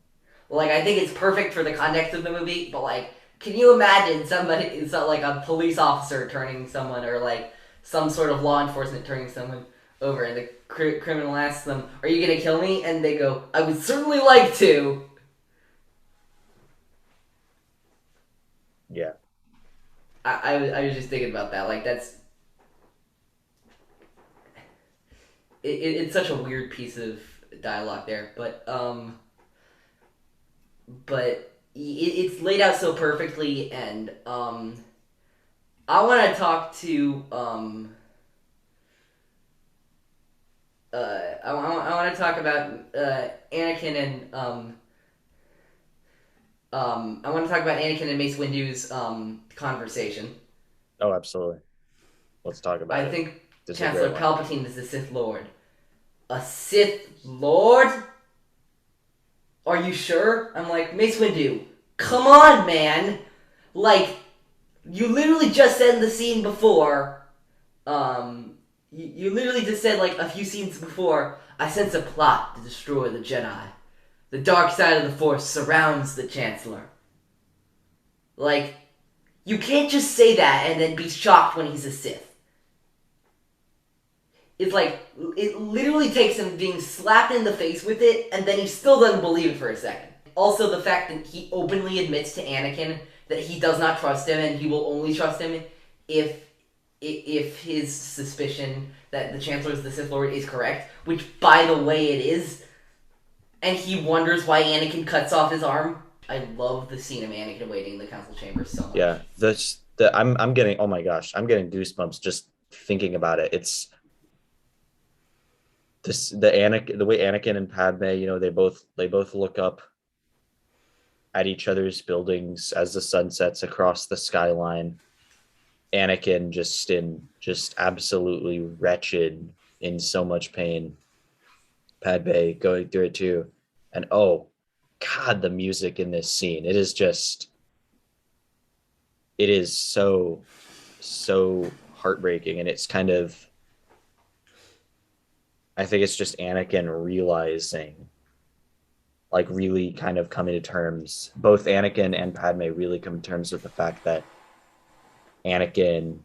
Like, I think it's perfect for the context of the movie, but, like, can you imagine somebody, so, like, a police officer turning someone, or, like, some sort of law enforcement turning someone over, and the criminal asks them, are you gonna kill me? And they go, I would certainly like to. Yeah. I was just thinking about that. Like, that's... it's such a weird piece of dialogue there, but it's laid out so perfectly, and I want to talk to I want to talk about Anakin and I want to talk about Anakin and Mace Windu's conversation. Oh, absolutely. Let's talk I about it. think This is a Chancellor great one. Palpatine is the Sith Lord. A Sith Lord? Are you sure? I'm like, Mace Windu, come on, man! Like, you literally just said in the scene before, you literally just said, like, a few scenes before, I sense a plot to destroy the Jedi. The dark side of the Force surrounds the Chancellor. Like, you can't just say that and then be shocked when he's a Sith. It's like, it literally takes him being slapped in the face with it, and then he still doesn't believe it for a second. Also, the fact that he openly admits to Anakin that he does not trust him, and he will only trust him if his suspicion that the Chancellor is the Sith Lord is correct, which, by the way, it is, and he wonders why Anakin cuts off his arm. I love the scene of Anakin waiting in the council chamber so much. Yeah. I'm getting, oh my gosh, I'm getting goosebumps just thinking about it. It's the way Anakin and Padme, they both look up at each other's buildings as the sun sets across the skyline. Anakin just absolutely wretched, in so much pain. Padme going through it too. And oh God, the music in this scene. It is so heartbreaking. And it's kind of, I think it's just Anakin realizing, like, really kind of coming to terms, both Anakin and Padme really come to terms with the fact that Anakin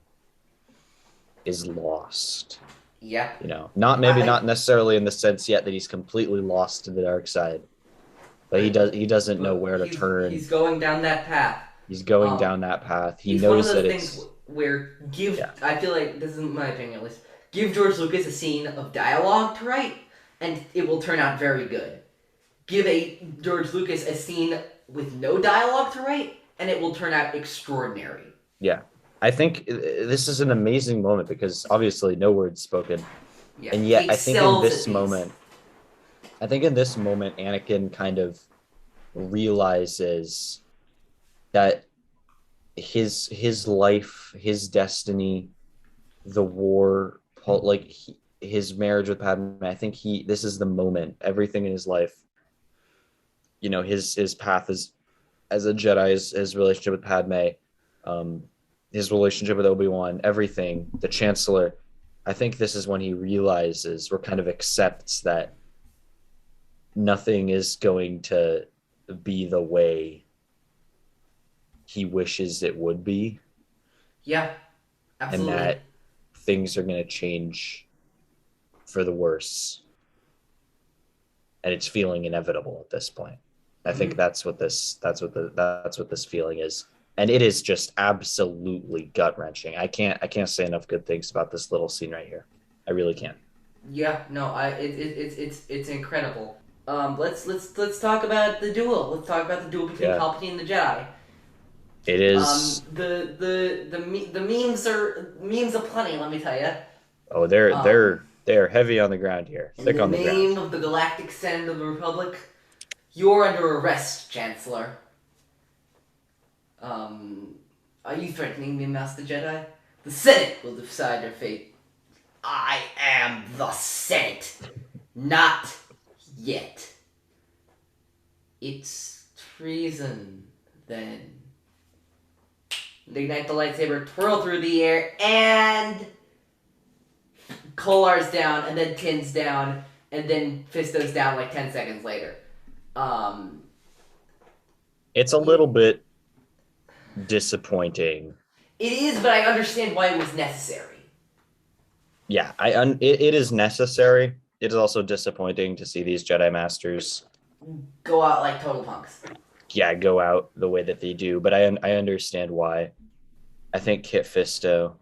is lost. Yeah. You know, not maybe not necessarily in the sense yet that he's completely lost to the dark side, but he doesn't know But where to turn. he's going down that path. He's going Um, down that path. He it's one of knows those that things it's where yeah, I feel like this is my opinion at least. Give George Lucas a scene of dialogue to write, and it will turn out very good. Give George Lucas a scene with no dialogue to write, and it will turn out extraordinary. yeah. I think this is an amazing moment because obviously no words spoken, Yeah, and he yet excels at these. I think in this moment, Anakin kind of realizes that his life, his destiny, the war, like his marriage with Padme. I think this is the moment. Everything in his life, you know, his path as a Jedi, his relationship with Padme, um, his relationship with Obi-Wan, everything, the Chancellor. I think this is when he realizes or kind of accepts that nothing is going to be the way he wishes it would be, Yeah, and absolutely. that things are going to change for the worse, and it's feeling inevitable at this point. I think Mm-hmm. that's what this feeling is, and it is just absolutely gut wrenching. I can't say enough good things about this little scene right here. I really can't. Yeah, no, it's incredible. Let's talk about the duel. Let's talk about the duel between Yeah, Palpatine and the Jedi. it is. The memes aplenty. Let me tell you. Oh, Um, they're heavy on the ground here, in thick the on the ground. name of the Galactic Senate of the Republic, you're under arrest, Chancellor. Um, are you threatening me, Master Jedi? The Senate will decide your fate. I am the Senate. Not yet. It's treason, then. They ignite the lightsaber, twirl through the air, and Kolar's down, and then Tin's down, and then Fisto's down like 10 seconds later. Um, It's a it, little bit disappointing. it is, but I understand why it was necessary. Yeah, it is necessary. It is also disappointing to see these Jedi Masters, Go out like total punks. yeah, go out the way that they do. But I understand why. I think Kit Fisto,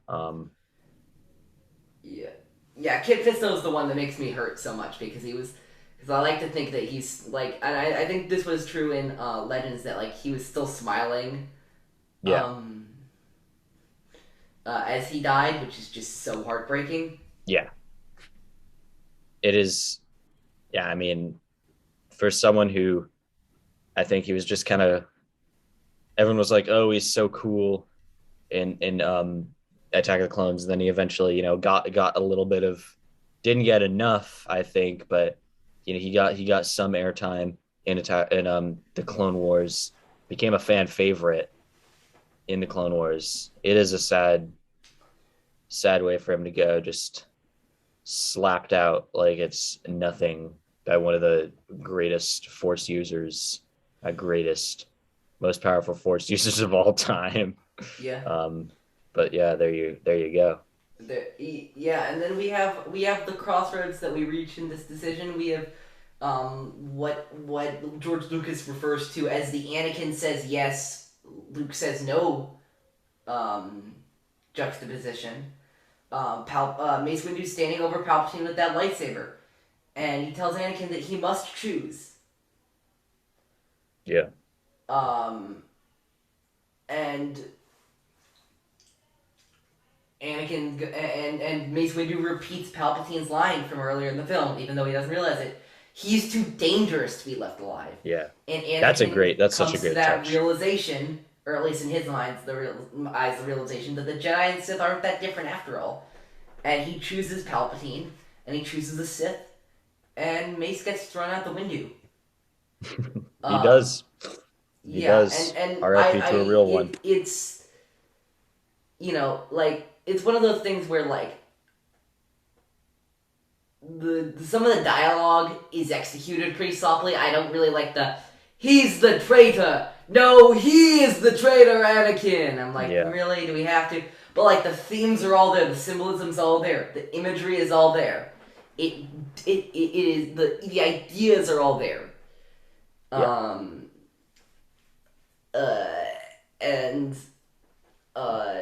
Yeah. Yeah, Kit Fisto's the one that makes me hurt so much because he was. Because I like to think that he's like. And I think this was true in Legends that like he was still smiling yeah, um, as he died, which is just so heartbreaking. yeah, it is. Yeah, I mean, for someone who I think he was just kind of everyone was like, oh, he's so cool in Attack of the Clones. And then he eventually, you know, got a little bit of didn't get enough, I think, but you know, he got some airtime in attack in the Clone Wars, became a fan favorite in the Clone Wars. It is a sad way for him to go, just slapped out like it's nothing by one of the greatest Force users, greatest, most powerful Force users of all time. Yeah. Um, but yeah, there you go. Yeah, and then we have the crossroads that we reach in this decision. We have what George Lucas refers to as the Anakin says yes, Luke says no um, juxtaposition. Mace Windu's standing over Palpatine with that lightsaber, and he tells Anakin that he must choose. Yeah, Um, and and Mace Windu repeats Palpatine's line from earlier in the film, even though he doesn't realize it. He's too dangerous to be left alive. yeah. And Anakin That's such a comes to great that touch. realization, or at least in his minds, the realization that the Jedi and Sith aren't that different after all. And he chooses Palpatine, and he chooses the Sith, and Mace gets thrown out the window. He Um, does. He yeah, does. and RIP to a real one. it's like it's one of those things where like the some of the dialogue is executed pretty softly. I don't really like the he's the traitor. No, he is the traitor, Anakin. I'm like, Yeah. really? Do we have to? But like the themes are all there, the symbolism's all there, the imagery is all there. It it is the ideas are all there. Yeah. Um uh and uh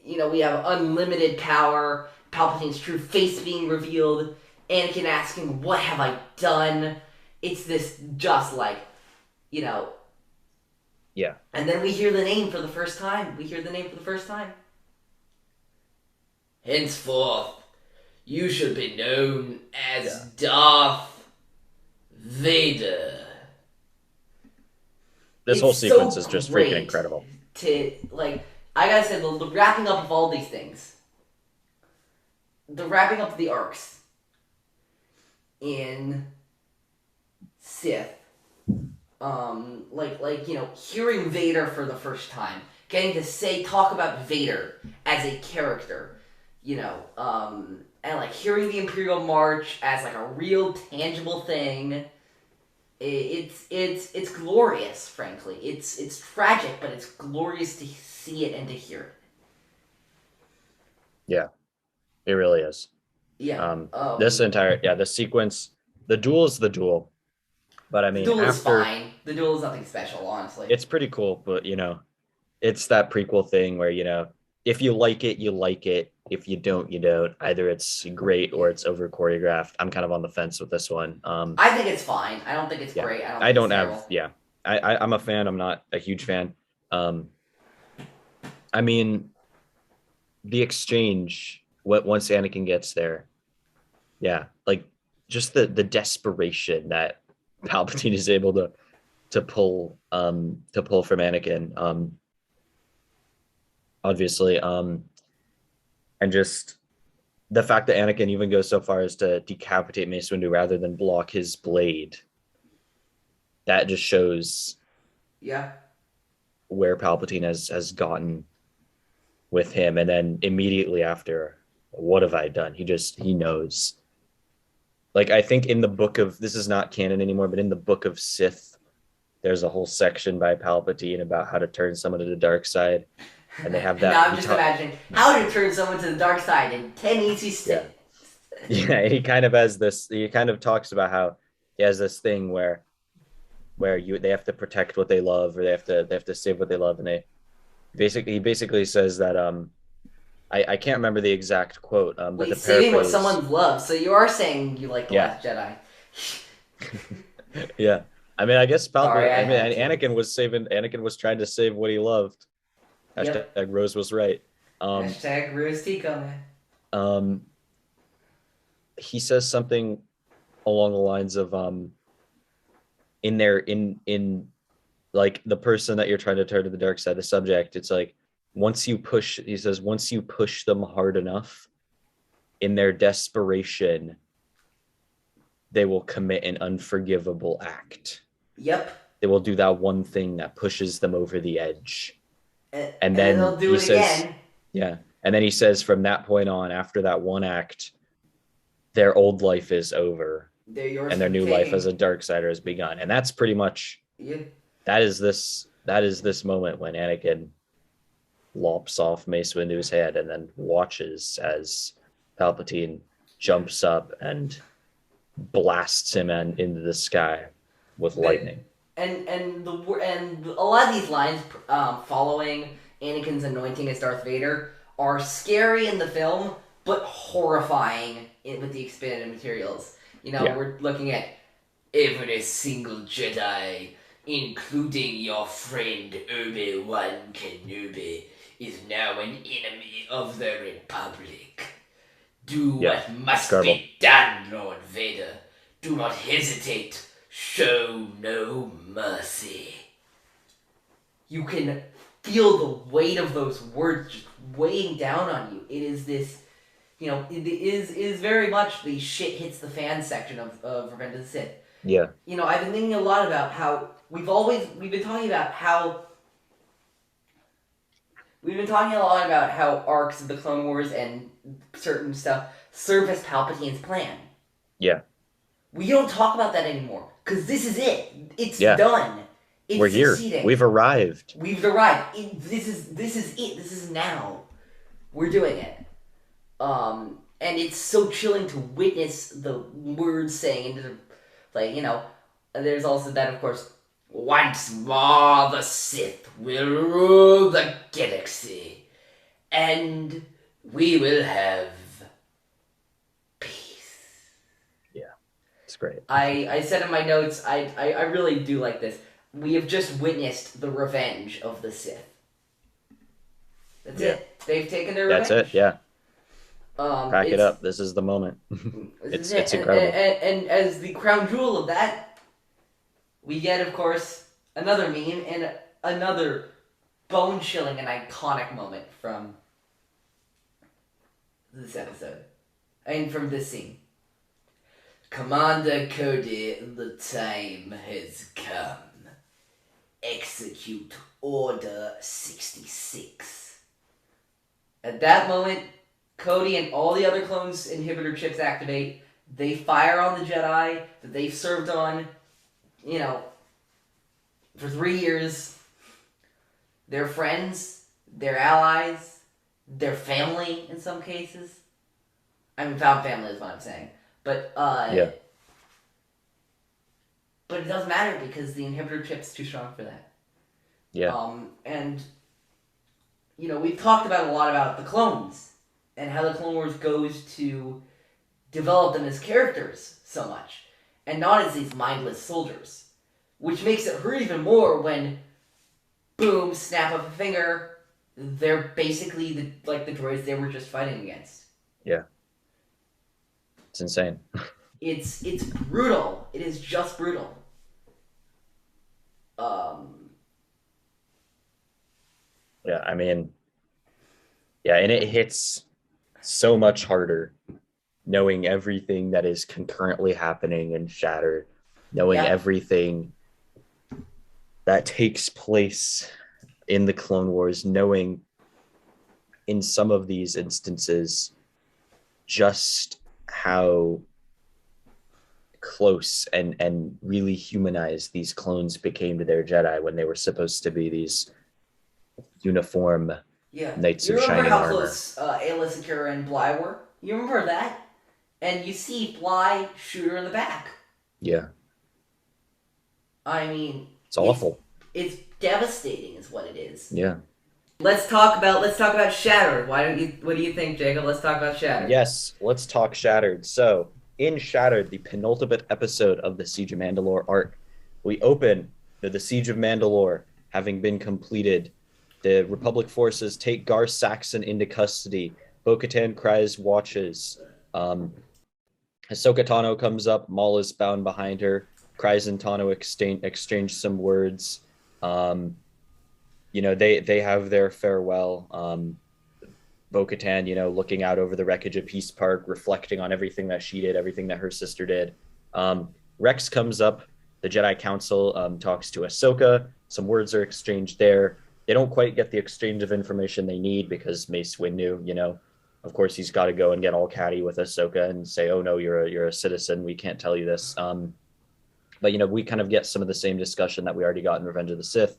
we have unlimited power, Palpatine's true face being revealed, Anakin asking, "What have I done?" It's this just like, you know, Yeah. and then we hear the name for the first time. Henceforth, you should be known as Darth Vader. This whole sequence is just freaking incredible. I gotta say, the wrapping up of all these things, the wrapping up of the arcs in Sith, hearing Vader for the first time, getting to talk about Vader as a character, and like hearing the Imperial March as like a real tangible thing. It's glorious, frankly. It's tragic, but it's glorious to see it and to hear it. Yeah, it really is. Yeah. This sequence, the duel is the duel, but I The mean, duel is after fine. The duel is nothing special, honestly. it's pretty cool, but it's that prequel thing where if you like it, you like it. If you don't, you don't. Either it's great or it's over choreographed. I'm kind of on the fence with this one. I think it's fine. I don't think it's Yeah. great. I don't I think don't it's have terrible. yeah. I'm a fan. I'm not a huge fan. I mean, the exchange once Anakin gets there, yeah, like just the desperation that Palpatine is able to pull from Anakin, obviously, and just the fact that Anakin even goes so far as to decapitate Mace Windu rather than block his blade, that just shows Yeah. where Palpatine has gotten with him. And then immediately after, what have I done? He knows. Like, I think in the book of, this is not canon anymore, but in the book of Sith, there's a whole section by Palpatine about how to turn someone to the dark side. And they have that. Now I'm just imagining how to turn someone to the dark side in 10 easy steps. Yeah, he kind of has this, he kind of talks about how he has this thing where they have to protect what they love, or they have to save what they love. And he basically says that I can't remember the exact quote, but Wait, the saving what paraphrase, someone loves. So you are saying you like The Last Jedi. Yeah. I mean, I guess Sorry, Anakin was trying to save what he loved. Yep. Hashtag Rose was right. Hashtag Rose Tico, man. He says something along the lines of in like the person that you're trying to turn to the dark side, the subject, it's like once you push them hard enough in their desperation, they will commit an unforgivable act. Yep. They will do that one thing that pushes them over the edge. And then they'll do it again. Yeah. And then he says from that point on, after that one act, their old life is over. And their new life as a darksider has begun. And that's pretty much that is this moment when Anakin lops off Mace Windu's head and then watches as Palpatine jumps up and blasts him into the sky with lightning. And a lot of these lines following Anakin's anointing as Darth Vader are scary in the film, but horrifying with the expanded materials. We're looking at every single Jedi, including your friend Obi-Wan Kenobi, is now an enemy of the Republic. Do what must be done, Lord Vader. Do not hesitate. Show no mercy. You can feel the weight of those words just weighing down on you. It is this, it is very much the shit hits the fan section of Revenge of the Sith. Yeah. I've been thinking a lot about how we've been talking about how arcs of the Clone Wars and certain stuff serve as Palpatine's plan. Yeah. We don't talk about that anymore, because this is it. It's done. It's We're here. Succeeding. We've arrived. This is it. This is now. we're doing it. And it's so chilling to witness the words saying into the, like, there's also that, of course, once more the Sith will rule the galaxy, and we will have peace. Yeah, it's great. I said in my notes, I really do like this. We have just witnessed the revenge of the Sith. That's it. They've taken their revenge. That's it. Yeah. Pack it It's up. This is the moment. This is It's it. incredible. And as the crown jewel of that, we get, of course, another meme and another bone-chilling and iconic moment from this episode. And from this scene. Commander Cody, the time has come. Execute Order 66. At that moment, Cody and all the other clones' inhibitor chips activate. They fire on the Jedi that they've served on, for 3 years. Their friends, their allies, their family in some cases. I mean, found family is what I'm saying. But, Yeah. But it doesn't matter because the inhibitor chip's too strong for that. Yeah. And, we've talked about a lot about the clones and how the Clone Wars goes to develop them as characters so much and not as these mindless soldiers, which makes it hurt even more when, boom, snap of a finger, they're basically the droids they were just fighting against. Yeah. It's insane. It's brutal. It is just brutal. Yeah, I mean, yeah, and it hits so much harder knowing everything that is concurrently happening in Shatter, knowing everything that takes place in the Clone Wars, knowing in some of these instances just how close and really humanized these clones became to their Jedi when they were supposed to be these uniform knights of shining armor. You remember how close Aayla Secura and Bly were? You remember that? And you see Bly shoot her in the back. Yeah. I mean, it's awful. It's devastating, is what it is. Yeah. Let's talk about Shattered. What do you think, Jacob? Let's talk about Shattered. Yes, let's talk Shattered. So, in Shattered, the penultimate episode of the Siege of Mandalore arc, we open the Siege of Mandalore having been completed. The Republic forces take Gar Saxon into custody. Bo-Katan cries, watches. Ahsoka Tano comes up. Maul is bound behind her. Cries and Tano exchange some words. They have their farewell. Bo-Katan, looking out over the wreckage of Peace Park, reflecting on everything that she did, everything that her sister did. Rex comes up. The Jedi Council talks to Ahsoka. Some words are exchanged there. They don't quite get the exchange of information they need because Mace Windu, of course, he's got to go and get all catty with Ahsoka and say, "Oh no, you're a citizen. We can't tell you this." But we kind of get some of the same discussion that we already got in Revenge of the Sith.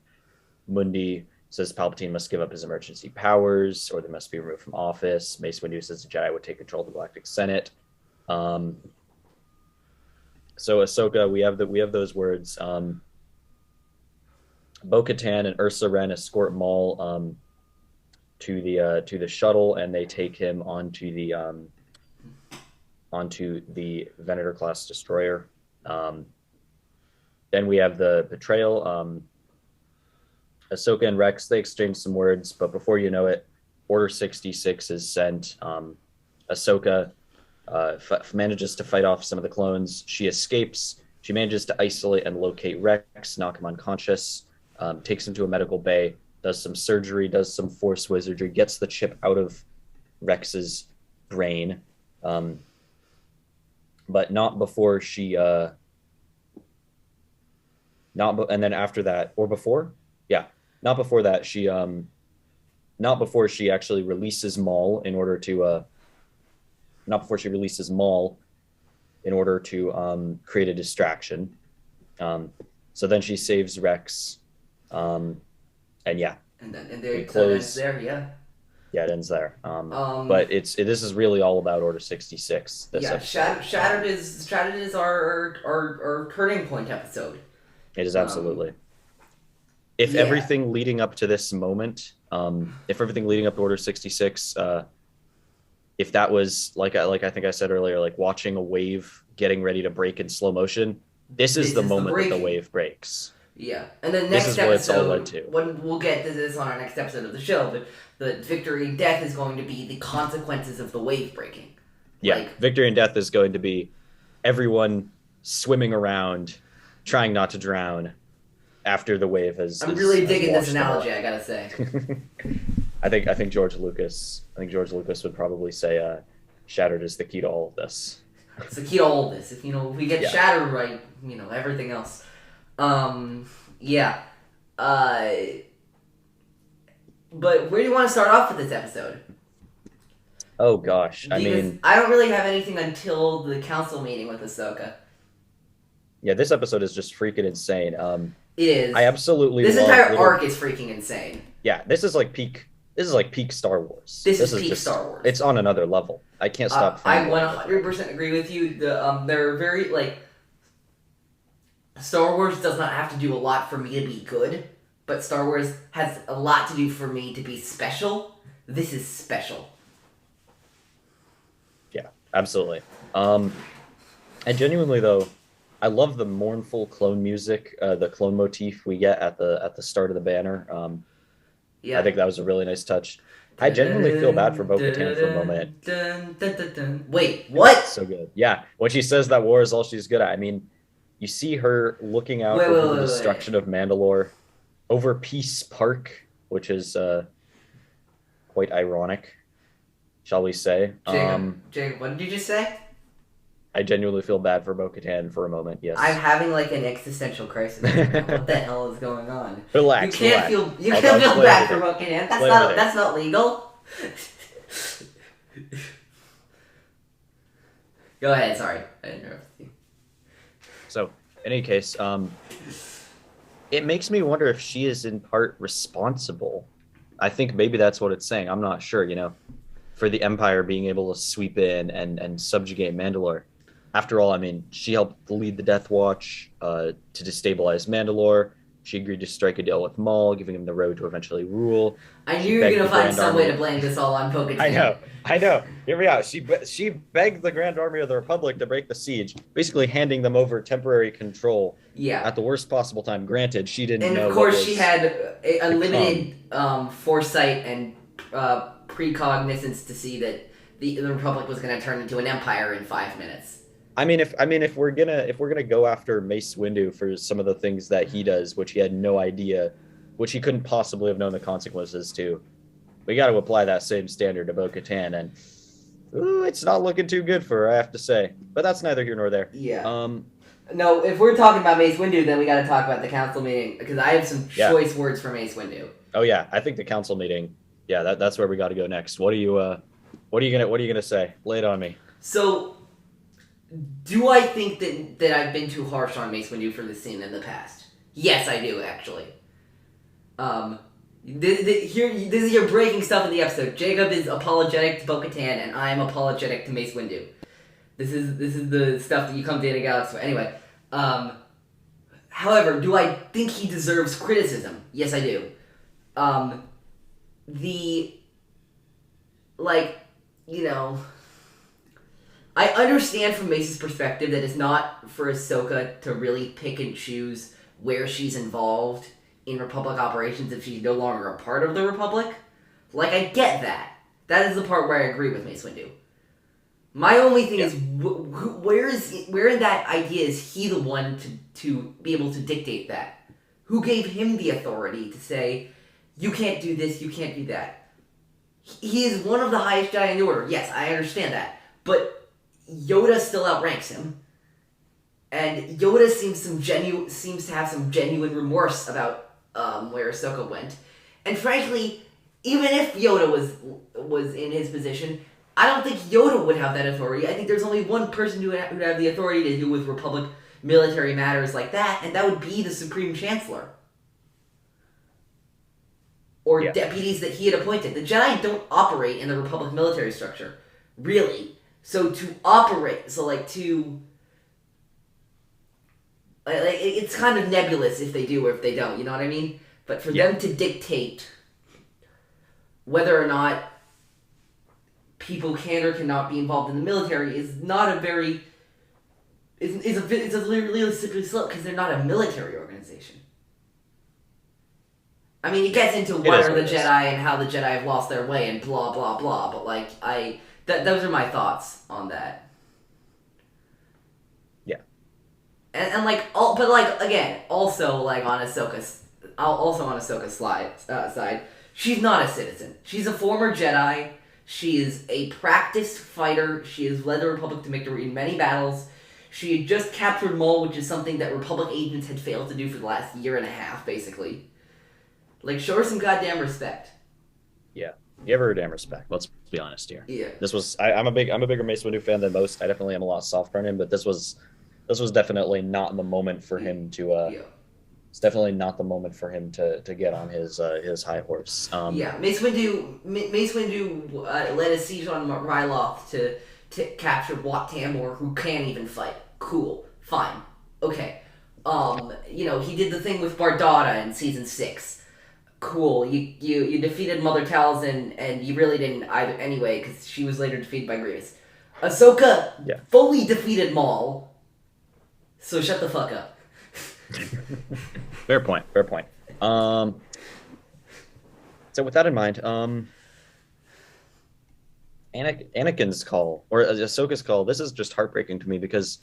Mundi says Palpatine must give up his emergency powers, or they must be removed from office. Mace Windu says the Jedi would take control of the Galactic Senate. So Ahsoka, we have those words. Bo-Katan and Ursa Wren escort Maul to the shuttle, and they take him onto the Venator class destroyer. Then we have the betrayal. Ahsoka and Rex, they exchange some words, but before you know it, Order 66 is sent. Ahsoka manages to fight off some of the clones. She escapes. She manages to isolate and locate Rex, knock him unconscious, takes him to a medical bay, does some surgery, does some force wizardry, gets the chip out of Rex's brain, but not before she and then after that, or before, not before that, not before she actually releases Maul in order to create a distraction. So then she saves Rex, and yeah. And there, we close. There, yeah. Yeah, it ends there. Um, But this is really all about Order 66. This yeah, episode. Shattered is our turning point episode. It is Um, absolutely. If yeah, everything leading up to this moment, if everything leading up to Order 66, if that was like I think I said earlier, like watching a wave getting ready to break in slow motion, this is this the is the moment that the breaking. wave breaks. Yeah, and then This next is what it's all led episode, to. when we'll get to this on our next episode of the show, but the victory and death is going to be the consequences of the wave breaking. Yeah, Like, victory and death is going to be everyone swimming around, trying not to drown after the wave I'm really has digging this washed them analogy. away. I gotta say, I think George Lucas. I think George Lucas would probably say, "Shattered is the key to all of this." it's the key to all this. If we get Yeah. Shattered right, everything else. Yeah. Uh, but where do you want to start off with this episode? Oh gosh, I Because mean, I don't really have anything until the council meeting with Ahsoka. yeah, this episode is just freaking insane. It is. I absolutely This love entire little. arc is freaking insane. Yeah, this is like peak. This is like peak Star Wars. This is peak just. Star Wars. It's on another level. I can't stop. I fanboying over it. 100% agree with you. They're very Star Wars does not have to do a lot for me to be good, but Star Wars has a lot to do for me to be special. This is special. Yeah, absolutely. And genuinely though, I love the mournful clone music, the clone motif we get at the start of the banner. I Yeah. think that was a really nice touch. I genuinely feel bad for Bo-Katan for a moment. Wait, what? So good. Yeah, when she says that war is all she's good at, I mean, you see her looking out over the destruction of Mandalore, over Peace Park, which is quite ironic, shall we say. Jacob, what did you just say? I genuinely feel bad for Bo-Katan for a moment, yes. I'm having an existential crisis right now. What the hell is going on? Relax, You can't relax. feel I'll bad explain for everything. Bo-Katan. Explain everything. That's not legal. Go ahead. Sorry, I interrupted you. So, in any case, it makes me wonder if she is in part responsible. I think maybe that's what it's saying. I'm not sure, for the Empire being able to sweep in and subjugate Mandalore. After all, I mean, she helped lead the Death Watch to destabilize Mandalore. She agreed to strike a deal with Maul, giving him the road to eventually rule. I knew She you were begged gonna the find Grand some way Army- to blame this all on Bo-Katan. I know. Hear me out. She begged the Grand Army of the Republic to break the siege, basically handing them over temporary control Yeah. at the worst possible time. Granted, she didn't And know. of course, what she was had a to unlimited foresight and precognizance to see that the Republic was going to turn into an empire in 5 minutes. I mean, if we're gonna go after Mace Windu for some of the things that he does, which he had no idea, which he couldn't possibly have known the consequences to, we got to apply that same standard to Bo-Katan, and it's not looking too good for her, I have to say. But that's neither here nor there. Yeah. No, if we're talking about Mace Windu, then we got to talk about the council meeting because I have some choice words for Mace Windu. Oh yeah, I think the council meeting. Yeah, that's where we got to go next. What are you gonna say? Lay it on me. So, do I think that I've been too harsh on Mace Windu for this scene in the past? Yes, I do actually. This is your breaking stuff in the episode. Jacob is apologetic to Bo-Katan, and I am apologetic to Mace Windu. This is the stuff that you come to Data Galaxy for. Anyway, however, do I think he deserves criticism? Yes, I do. I understand from Mace's perspective that it's not for Ahsoka to really pick and choose where she's involved in Republic operations if she's no longer a part of the Republic. I get that. That is the part where I agree with Mace Windu. My only thing is, where in that idea is he the one to be able to dictate that? Who gave him the authority to say, you can't do this, you can't do that? He is one of the highest Jedi in the Order. Yes, I understand that. But Yoda still outranks him. And Yoda seems to have some genuine remorse about where Ahsoka went. And frankly, even if Yoda was in his position, I don't think Yoda would have that authority. I think there's only one person who would have the authority to do with Republic military matters like that, and that would be the Supreme Chancellor. or Yeah. deputies that he had appointed. The Jedi don't operate in the Republic military structure, really. So to operate, so like to it's kind of nebulous if they do or if they don't. You know what I mean? But for Yeah. them to dictate whether or not people can or cannot be involved in the military is not a very it's a really slippery slope because they're not a military organization. I mean, it gets into It what is are what the it is. Jedi and how the Jedi have lost their way and blah blah blah. But like those are my thoughts on that. Yeah. And like but like again, also like on Ahsoka's, also on Ahsoka's side, she's not a citizen. She's a former Jedi. She is a practiced fighter. She has led the Republic to victory in many battles. She had just captured Maul, which is something that Republic agents had failed to do for the last year and a half, basically. Like, show her some goddamn respect. Yeah. Give her damn respect. Let's be honest here. Yeah. This was I'm a bigger Mace Windu fan than most. I definitely am a lot softer on him, but this was definitely not the moment for him to Yeah. it's definitely not the moment for him to get on his high horse. Yeah, Mace Windu led a siege on Ryloth to capture Wat Tambor, who can't even fight. Cool, fine, okay. He did the thing with Bardada in season 6. Cool. You defeated Mother Talzin, and you really didn't either anyway, because she was later defeated by Grievous. Ahsoka Yeah. fully defeated Maul, so shut the fuck up. Fair point. Fair point. So with that in mind, Anakin's call or Ahsoka's call. This is just heartbreaking to me because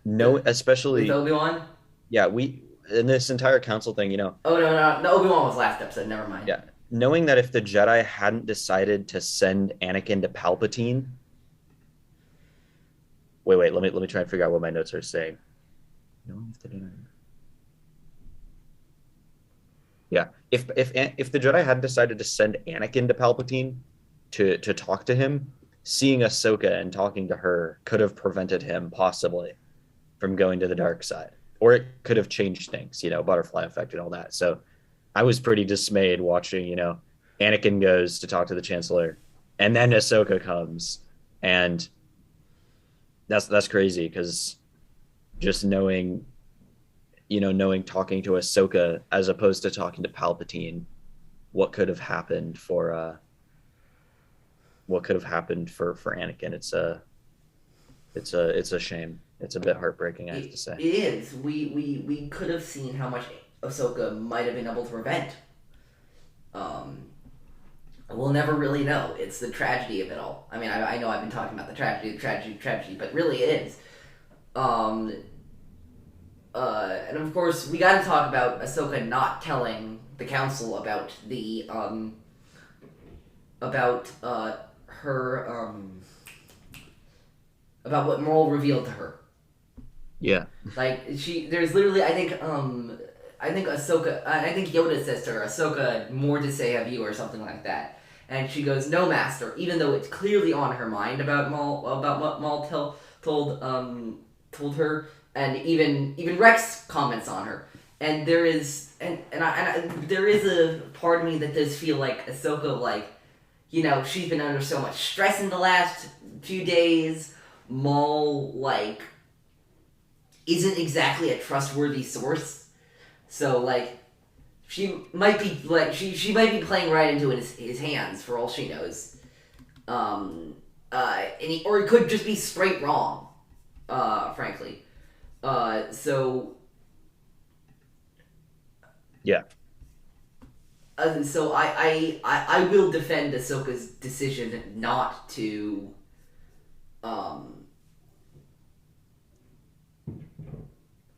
With especially Obi-Wan? yeah, we in this entire council thing, Oh, no, Obi-Wan was last episode, never mind. yeah, knowing that if the Jedi hadn't decided to send Anakin to Palpatine, wait, let me try and figure out what my notes are saying. Yeah, if the Jedi hadn't decided to send Anakin to Palpatine to talk to him, seeing Ahsoka and talking to her could have prevented him possibly from going to the dark side, or it could have changed things, butterfly effect and all that. So I was pretty dismayed watching, Anakin goes to talk to the Chancellor, and then Ahsoka comes, and that's crazy because just knowing talking to Ahsoka as opposed to talking to Palpatine, what could have happened for Anakin? It's a shame. It's a bit heartbreaking, I have to say. It is. We could have seen how much Ahsoka might have been able to prevent. We'll never really know. It's the tragedy of it all. I mean, I know I've been talking about the tragedy, but really it is. And of course, we got to talk about Ahsoka not telling the council about her about what Maul revealed to her. Yeah. Like there's literally, I think Ahsoka, I think Yoda says to her, Ahsoka, more to say have you, or something like that. And she goes, no, Master, even though it's clearly on her mind about what Maul told her, and even Rex comments on her. And there is there is a part of me that does feel like Ahsoka, like, she's been under so much stress in the last few days. Maul, like, isn't exactly a trustworthy source. So, like, she might be she might be playing right into his hands for all she knows. Or it could just be straight wrong. Frankly. So Yeah. So I will defend Ahsoka's decision not to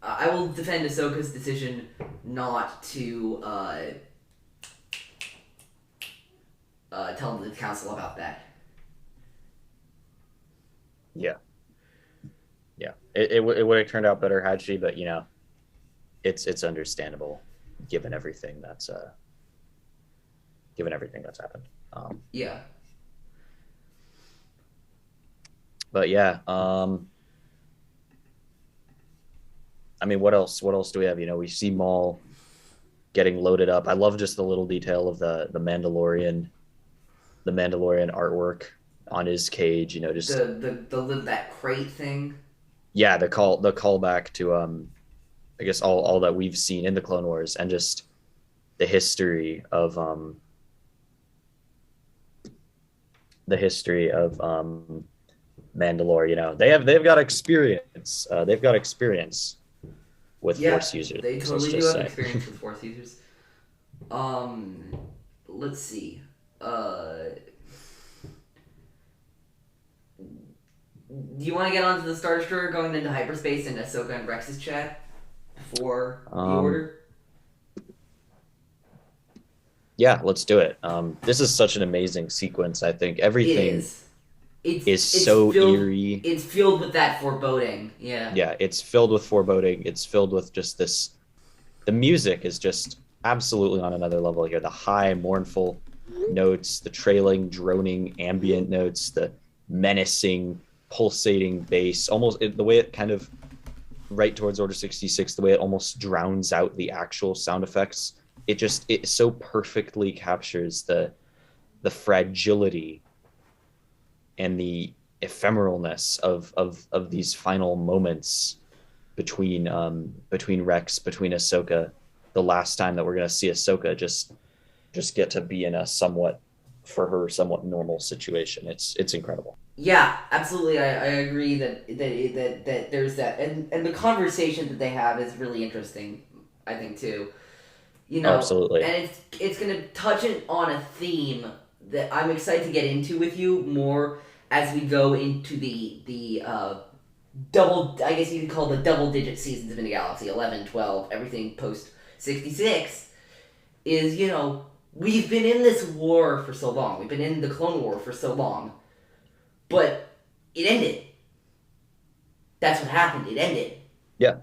I will defend Ahsoka's decision not to tell the council about that. Yeah. Yeah. It would have turned out better had she, but it's understandable given everything that's happened. Yeah. But yeah, I mean, what else do we have? We see Maul getting loaded up. I love just the little detail of the Mandalorian artwork on his cage. Just that crate thing. yeah, the callback to I guess all that we've seen in the Clone Wars, and just the history of Mandalore. They've got experience. They've got experience with Yeah, Force users. they Let's totally do just have say. experience with Force users. Let's see. Do you want to get onto the Star Destroyer going into hyperspace and Ahsoka and Rex's chat before the order? Yeah, let's do it. This is such an amazing sequence. I think everything is so eerie. It's filled with that foreboding. Yeah. Yeah, it's filled with foreboding. It's filled with just this. The music is just absolutely on another level here. The high, mournful notes, the trailing, droning, ambient notes, the menacing, pulsating bass, the way it kind of right towards Order 66, the way it almost drowns out the actual sound effects. It so perfectly captures the fragility and the ephemeralness of these final moments between Rex, between Ahsoka, the last time that we're going to see Ahsoka just get to be in a somewhat normal situation. It's incredible. Yeah, absolutely. I agree that there's that, and the conversation that they have is really interesting. I think too. Absolutely. And it's gonna touch on a theme that I'm excited to get into with you more as we go into the double. I guess you could call the double-digit seasons of In the Galaxy, 11, 12, everything post 66. Is we've been in this war for so long. We've been in the Clone War for so long. But it ended. That's what happened. It ended. Yeah.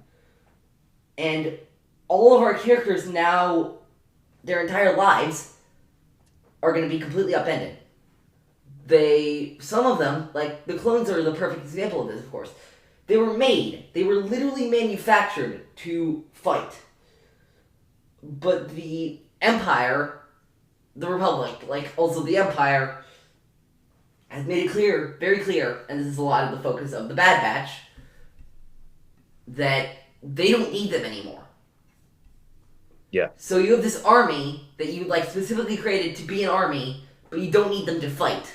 And all of our characters now, their entire lives, are going to be completely upended. Some of them, like the clones are the perfect example of this, of course. They were literally manufactured to fight. But the Empire, the Republic, also the Empire, has made it clear, very clear, and this is a lot of the focus of the Bad Batch, that they don't need them anymore. Yeah. So you have this army that you specifically created to be an army, but you don't need them to fight.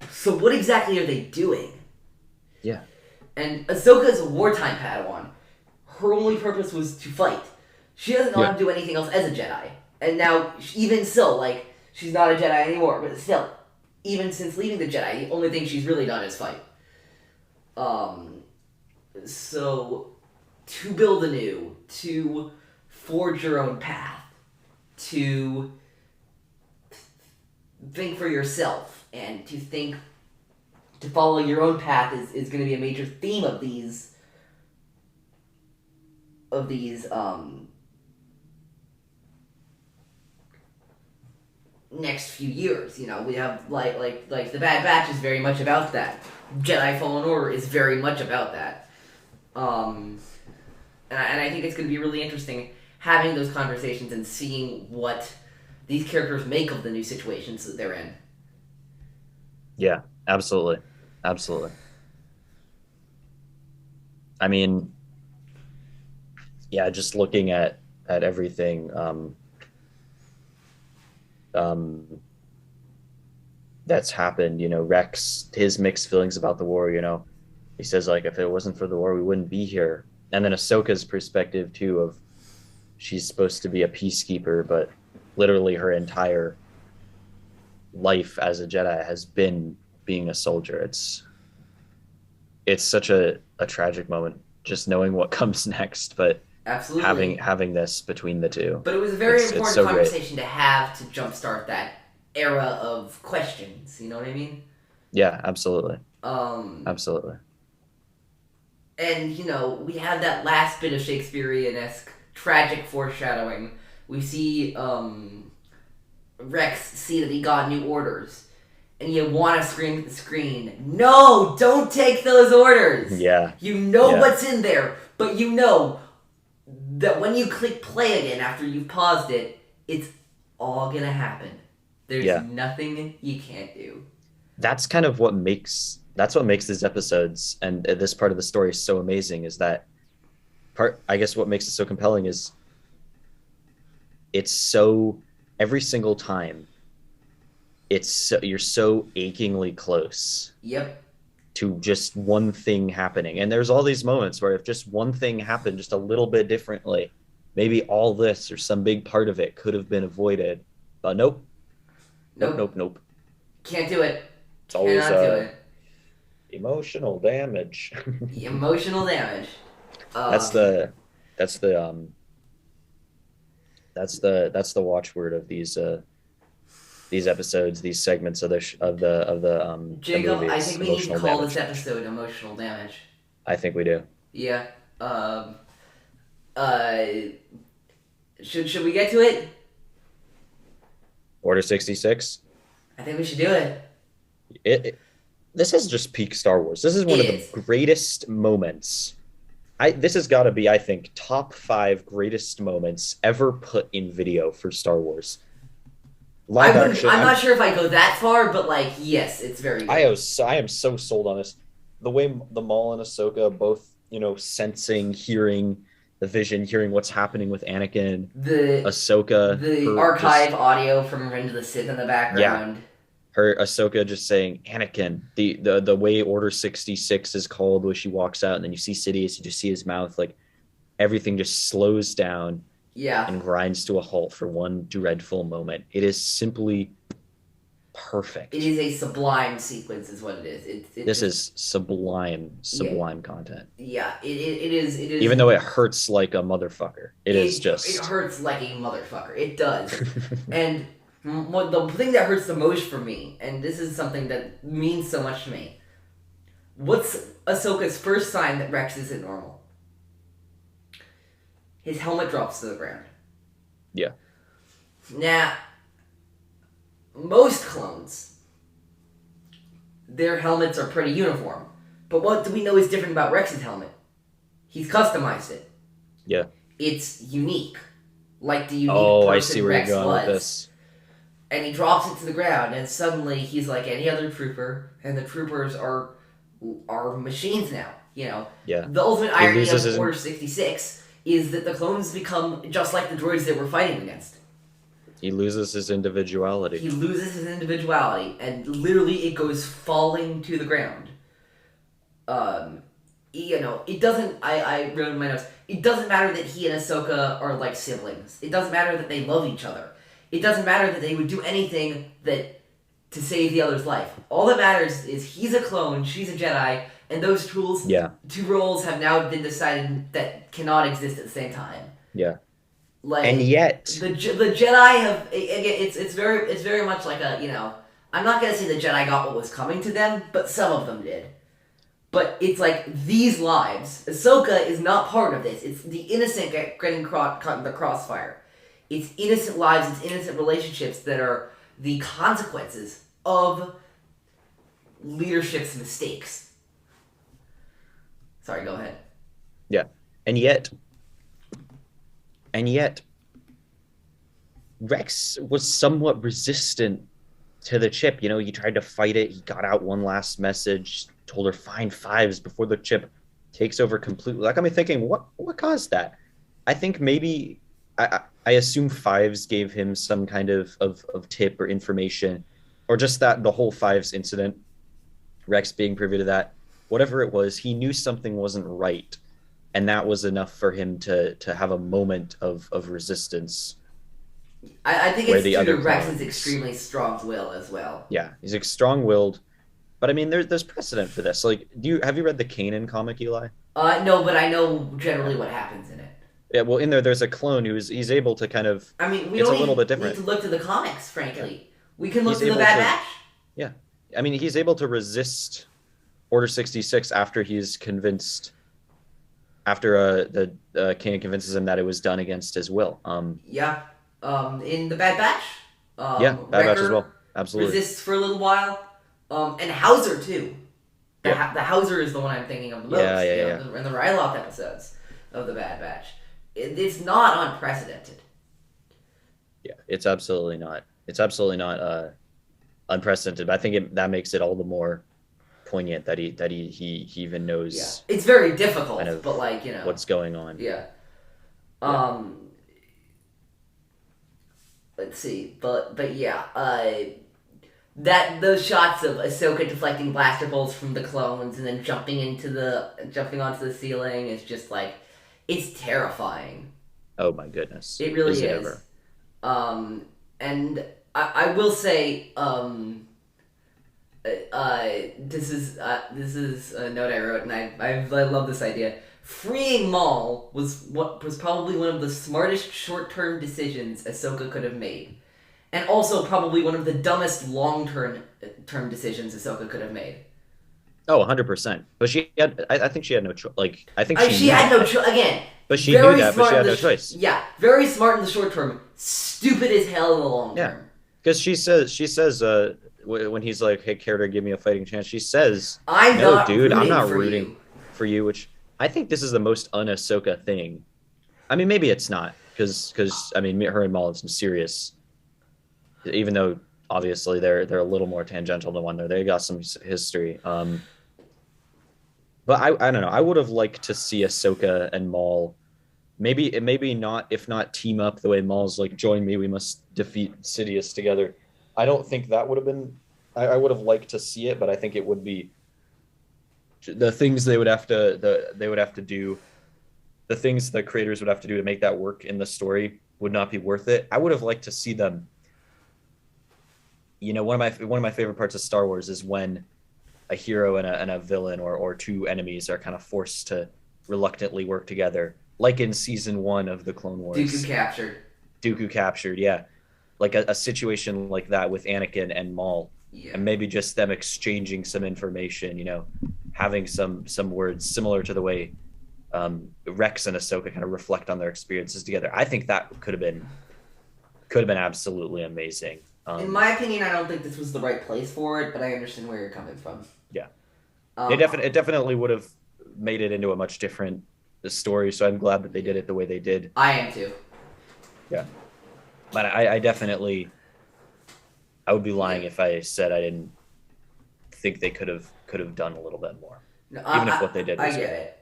So what exactly are they doing? Yeah. And Ahsoka is a wartime Padawan. Her only purpose was to fight. She doesn't know how to do anything else as a Jedi. And now, even still, she's not a Jedi anymore, but still, even since leaving the Jedi, the only thing she's really done is fight. So, to build anew, to forge your own path, to think for yourself, and to follow your own path is going to be a major theme of these next few years. We have like the Bad Batch is very much about that. Jedi Fallen Order is very much about that. And I think it's going to be really interesting having those conversations and seeing what these characters make of the new situations that they're in. Yeah, absolutely. Absolutely. I mean, yeah, just looking at everything that's happened, Rex, his mixed feelings about the war, he says, if it wasn't for the war, we wouldn't be here. And then Ahsoka's perspective too, of she's supposed to be a peacekeeper, but literally her entire life as a Jedi has been being a soldier. It's such a tragic moment, just knowing what comes next, but absolutely having this between the two. But it was a very important conversation to have to jumpstart that era of questions. You know what I mean? Yeah, absolutely. Absolutely. And we have that last bit of Shakespearean-esque tragic foreshadowing. We see Rex see that he got new orders, and you want to scream at the screen, "No, don't take those orders!" Yeah. What's in there, but that when you click play again after you've paused it, it's all gonna happen. There's nothing you can't do. That's kind of what makes these episodes and this part of the story so amazing. Is that part? I guess what makes it so compelling is it's so every single time you're so achingly close. Yep. To just one thing happening. And there's all these moments where if just one thing happened just a little bit differently, maybe all this or some big part of it could have been avoided. But nope. Can't do it. It's always do it. Emotional damage. Emotional damage. That's the watchword of these episodes, these segments of the Jacob, the movies. I think we need to call this episode "Emotional Damage." I think we do. Yeah. Should we get to it? Order 66. I think we should do it. This is just peak Star Wars. This is one of the greatest moments. This has got to be, I think, top 5 greatest moments ever put in video for Star Wars. I'm not sure if I go that far, but like, yes, it's very good. I am so sold on this. The way the Maul and Ahsoka both, sensing, hearing the vision, hearing what's happening with Anakin, Ahsoka, the archive audio from Revenge of the Sith in the background. Yeah. Her Ahsoka just saying Anakin. The way Order 66 is called, where she walks out and then you see Sidious, you just see his mouth, like everything just slows down. Yeah. And grinds to a halt for one dreadful moment. It is simply perfect. It is a sublime sequence, is what it is. This is sublime content. Yeah, it is. Even though it hurts like a motherfucker. It hurts like a motherfucker. It does. And the thing that hurts the most for me, and this is something that means so much to me, what's Ahsoka's first sign that Rex isn't normal? His helmet drops to the ground. Yeah. Now, most clones, their helmets are pretty uniform. But what do we know is different about Rex's helmet? He's customized it. Yeah. It's unique. Like the unique person I see where Rex you're going was. with this. And he drops it to the ground, and suddenly he's like any other trooper, and the troopers are machines now. Yeah. The ultimate irony of Order 66 is that the clones become just like the droids that we're fighting against. He loses his individuality. And literally it goes falling to the ground. It doesn't, I wrote in my notes, it doesn't matter that he and Ahsoka are like siblings. It doesn't matter that they love each other. It doesn't matter that they would do anything to save the other's life. All that matters is he's a clone, she's a Jedi, and those two roles have now been decided that cannot exist at the same time. Yeah. And yet the Jedi have it's very much like I'm not gonna say the Jedi got what was coming to them, but some of them did. But it's like these lives. Ahsoka is not part of this. It's the innocent getting caught in the crossfire. It's innocent lives. It's innocent relationships that are the consequences of leadership's mistakes. Sorry, go ahead. Yeah. And yet, Rex was somewhat resistant to the chip. He tried to fight it. He got out one last message, told her find 5s before the chip takes over completely. That got me thinking, what caused that? I think maybe, I assume 5s gave him some kind of tip or information, or just that the whole 5s incident, Rex being privy to that. Whatever it was, he knew something wasn't right, and that was enough for him to have a moment of resistance. I think it's due to Rex's extremely strong will as well. Yeah, he's strong-willed, but I mean, there's precedent for this. Like, have you read the Kanan comic, Eli? No, but I know generally what happens in it. Yeah, well, in there's a clone he's able to kind of. I mean, we it's don't a little bit different. Need to look to the comics, frankly. Yeah. We can look to the Bad Batch. Yeah, I mean, he's able to resist Order 66 after he's convinced. After the Kanan convinces him that it was done against his will. Yeah. In the Bad Batch. Bad Batch as well. Absolutely. Resists for a little while. And Hauser too. The Hauser is the one I'm thinking of the most. Yeah. In the Ryloth episodes of the Bad Batch. it's not unprecedented. Yeah, it's absolutely not. It's absolutely not unprecedented. But I think that makes it all the more poignant that he even Yeah, knows it's very kind difficult, of but like you know, what's going on. yeah. Yeah. Um, let's see, but yeah, that those shots of Ahsoka deflecting blaster bolts from the clones and then jumping onto the ceiling is just like it's terrifying. Oh my goodness. It really Is it is. ever? Um, and I will say, this is a note I wrote, and I love this idea. Freeing Maul was what was probably one of the smartest short term decisions Ahsoka could have made, and also probably one of the dumbest long term decisions Ahsoka could have made. Oh, 100%. But I think she had no choice. Like, I think she She knew had no that. choice again. But she knew Very that, but she smart in had the no choice. yeah, very smart in the short term. Stupid as hell in the long Yeah. term. Because she says, when he's like, hey, Carter, give me a fighting chance, she says, I'm no, not dude, I'm rooting not for rooting you. for you, which I think this is the most un-Ahsoka thing. I mean, maybe it's not, because I mean, her and Maul have some serious, even though obviously they're a little more tangential to one another. They got some history. But I don't know. I would have liked to see Ahsoka and Maul maybe not, if not team up the way Maul's like, join me, we must defeat Sidious together. I don't think that would have been. I would have liked to see it, but I think it would be the things they would have to do, the things the creators would have to do to make that work in the story would not be worth it. I would have liked to see them. You know, one of my favorite parts of Star Wars is when a hero and a villain or two enemies are kind of forced to reluctantly work together, like in season 1 of the Clone Dooku Wars. captured. Dooku captured, yeah, like a situation like that with Anakin and Maul, Yeah. and maybe just them exchanging some information, having some words similar to the way Rex and Ahsoka kind of reflect on their experiences together. I think that could have been absolutely amazing. In my opinion, I don't think this was the right place for it, but I understand where you're coming from. Yeah, Um, it definitely would have made it into a much different story. So I'm glad that they did it the way they did. I am too. Yeah, but I definitely, I would be lying if I said I didn't think they could have done a little bit more, No, even if what they did was I get good. it.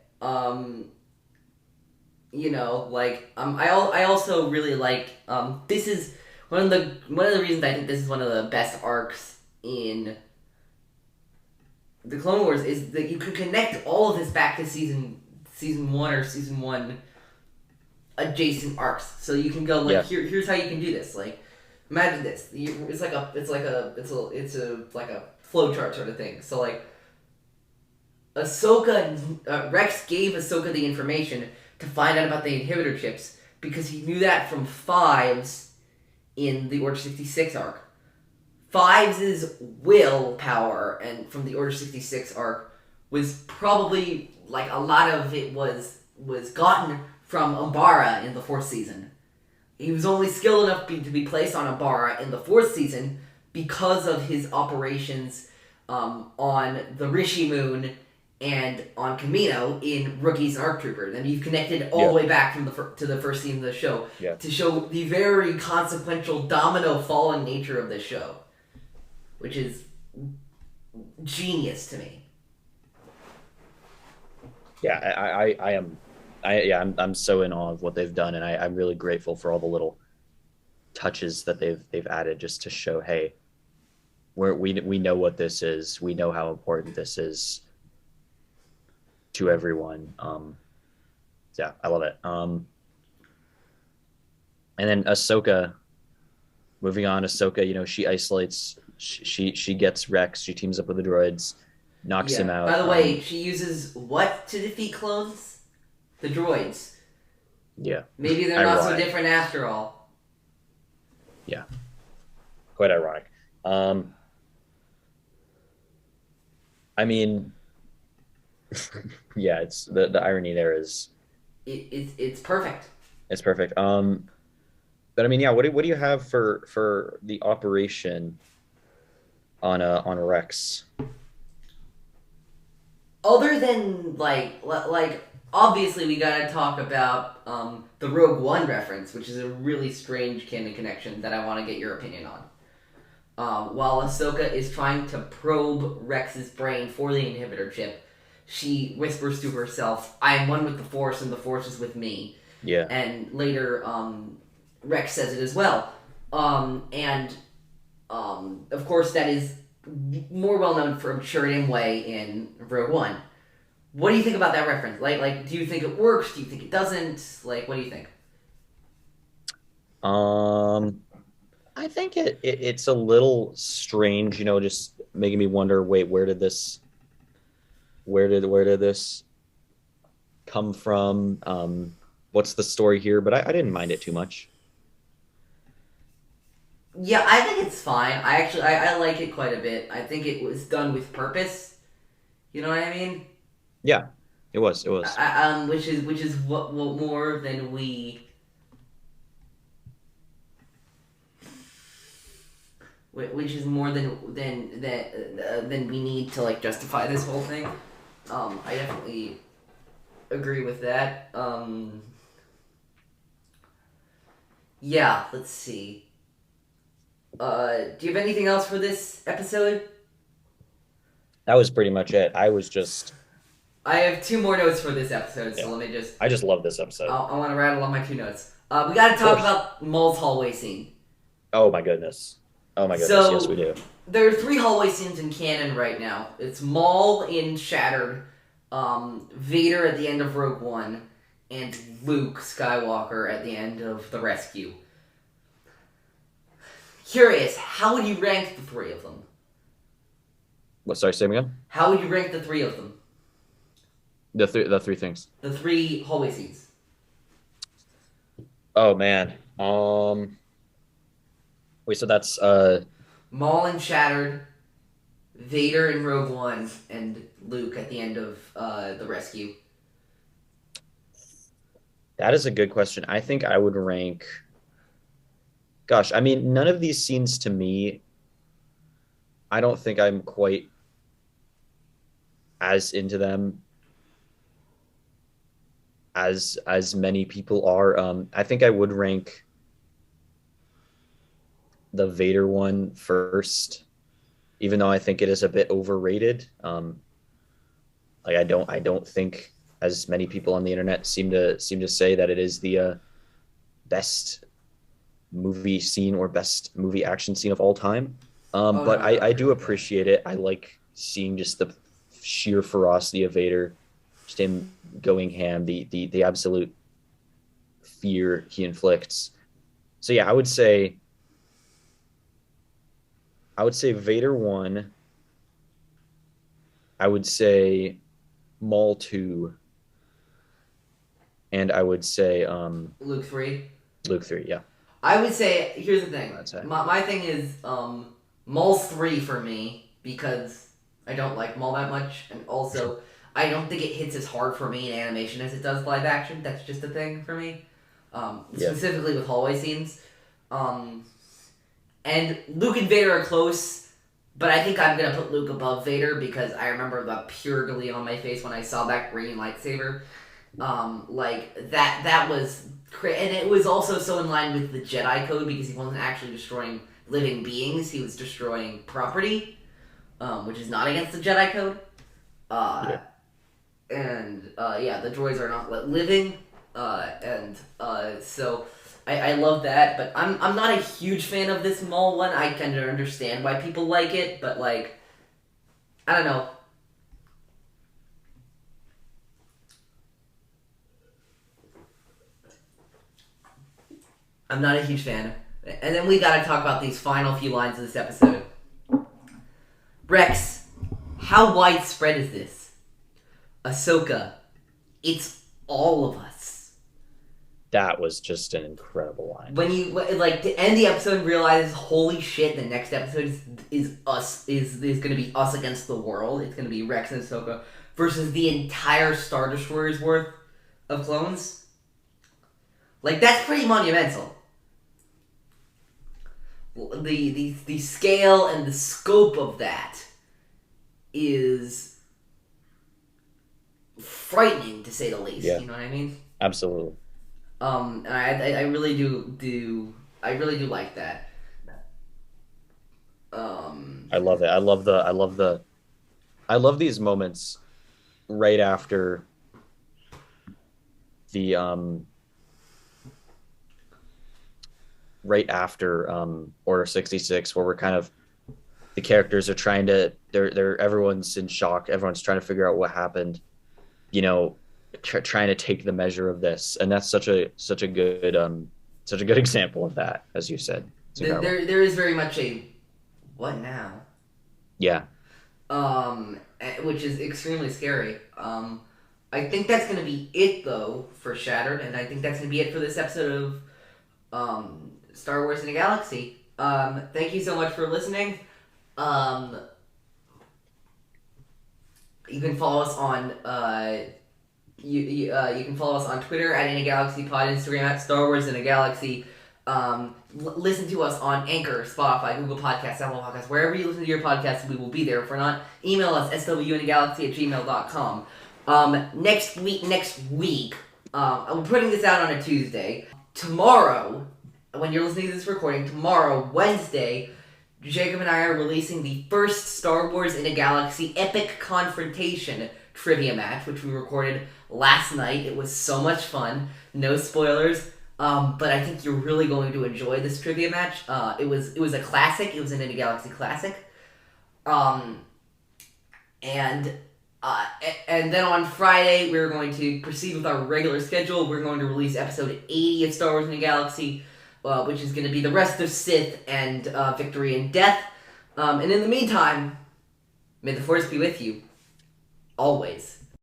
I also really like this is one of the reasons I think this is one of the best arcs in the Clone Wars is that you could connect all of this back to season 1 or season 1 adjacent arcs. So you can go like Yeah. here's how you can do this. Like imagine this. It's like a flowchart sort of thing. So like Rex gave Ahsoka the information to find out about the inhibitor chips because he knew that from Fives in the Order 66 arc. Fives' willpower and from the Order 66 arc was probably like a lot of it was gotten from Umbara in the 4th season. He was only skilled enough to be placed on Umbara in the 4th season because of his operations on the Rishi Moon and on Camino in Rookies and ARC Troopers, and you've connected all the way back from to the first scene of the show to show the very consequential domino falling nature of this show, which is genius to me. Yeah, I'm so in awe of what they've done, and I'm really grateful for all the little touches that they've added just to show, hey, we know what this is, we know how important this is to everyone. Yeah, I love it. And then Ahsoka, moving on, Ahsoka, she isolates, she gets Rex, she teams up with the droids, knocks him out. By the way, she uses what to defeat clones? The droids. Yeah. Maybe they're not so different after all. Yeah. Quite ironic. I mean, yeah, it's the irony there is it's perfect. It's perfect. But I mean, yeah, what do you have for the operation on Rex? Other than like obviously we gotta talk about the Rogue One reference, which is a really strange canon connection that I want to get your opinion on. While Ahsoka is trying to probe Rex's brain for the inhibitor chip, she whispers to herself, "I am one with the Force, and the Force is with me." Yeah. And later, Rex says it as well. Of course, that is more well known from Sheridan Way in Rogue One. What do you think about that reference? Like, do you think it works? Do you think it doesn't? Like, what do you think? I think it's a little strange, just making me wonder, wait, where did this come from? What's the story here? But I didn't mind it too much. Yeah, I think it's fine. I like it quite a bit. I think it was done with purpose. You know what I mean? Yeah, it was. Which is what more than which is more than we need to like justify this whole thing. I definitely agree with that. Yeah, let's see. Do you have anything else for this episode? That was pretty much it. I have two more notes for this episode, so Yeah. let me just. I just love this episode. I want to rattle on my two notes. We got to talk about Maul's hallway scene. Oh my goodness. Oh my goodness. So, yes, we do. There are 3 hallway scenes in canon right now. It's Maul in Shattered, Vader at the end of Rogue One, and Luke Skywalker at the end of The Rescue. Curious, how would you rank the 3 of them? What? Sorry, say them again. How would you rank the 3 of them? The three things. The 3 hallway scenes. Oh man. Wait. So that's Maul in Shattered, Vader in Rogue One, and Luke at the end of The Rescue. That is a good question. I think I would rank. Gosh, I mean, none of these scenes to me, I don't think I'm quite as into them as many people are. I think I would rank the Vader one first, even though I think it is a bit overrated. Like I don't think as many people on the internet seem to say that it is the best movie scene or best movie action scene of all time. But I do appreciate it. I like seeing just the sheer ferocity of Vader, just him going ham, the absolute fear he inflicts. So yeah, I would say Vader 1. I would say Maul 2. And I would say Luke 3. Luke 3, yeah. I would say, here's the thing. That's it. My thing is, Maul's 3 for me, because I don't like Maul that much, and also, I don't think it hits as hard for me in animation as it does live action. That's just a thing for me. Specifically with hallway scenes. And Luke and Vader are close, but I think I'm going to put Luke above Vader, because I remember the pure glee on my face when I saw that green lightsaber. That was... And it was also so in line with the Jedi Code, because he wasn't actually destroying living beings, he was destroying property, which is not against the Jedi Code. The droids are not living, so I love that, but I'm not a huge fan of this Maul one. I kind of understand why people like it, but I don't know. I'm not a huge fan. And then we gotta talk about these final few lines of this episode. Rex, how widespread is this? Ahsoka, it's all of us. That was just an incredible line. When you to end the episode and realize, holy shit, the next episode is gonna be us against the world. It's gonna be Rex and Ahsoka versus the entire Star Destroyer's worth of clones. That's pretty monumental. The scale and the scope of that is frightening to say the least. Yeah. You know what I mean? Absolutely. And I really do I really do like that. I love it. I love these moments right after the Order 66, where we're kind of, the characters are trying to, they're everyone's in shock, everyone's trying to figure out what happened, you know, trying to take the measure of this, and that's such a good example of that, as you said. It's incredible. There is very much a what now? Yeah. Which is extremely scary. I think that's going to be it, though, for Shattered, and I think that's going to be it for this episode of Star Wars in a Galaxy. Thank you so much for listening. You can follow us on you can follow us on Twitter at In a Galaxy Pod, Instagram at Star Wars in a Galaxy. Listen to us on Anchor, Spotify, Google Podcasts, Apple Podcasts, wherever you listen to your podcasts, we will be there. If we're not, email us, swinagalaxy@gmail.com. Next week, I'm putting this out on a Tuesday. Tomorrow, when you're listening to this recording, tomorrow, Wednesday, Jacob and I are releasing the first Star Wars in a Galaxy Epic Confrontation trivia match, which we recorded last night. It was so much fun. No spoilers. But I think you're really going to enjoy this trivia match. It was a classic. It was an In a Galaxy classic. And then on Friday, we're going to proceed with our regular schedule. We're going to release episode 80 of Star Wars in a Galaxy, which is going to be the rest of Sith and Victory and Death. And in the meantime, may the Force be with you. Always.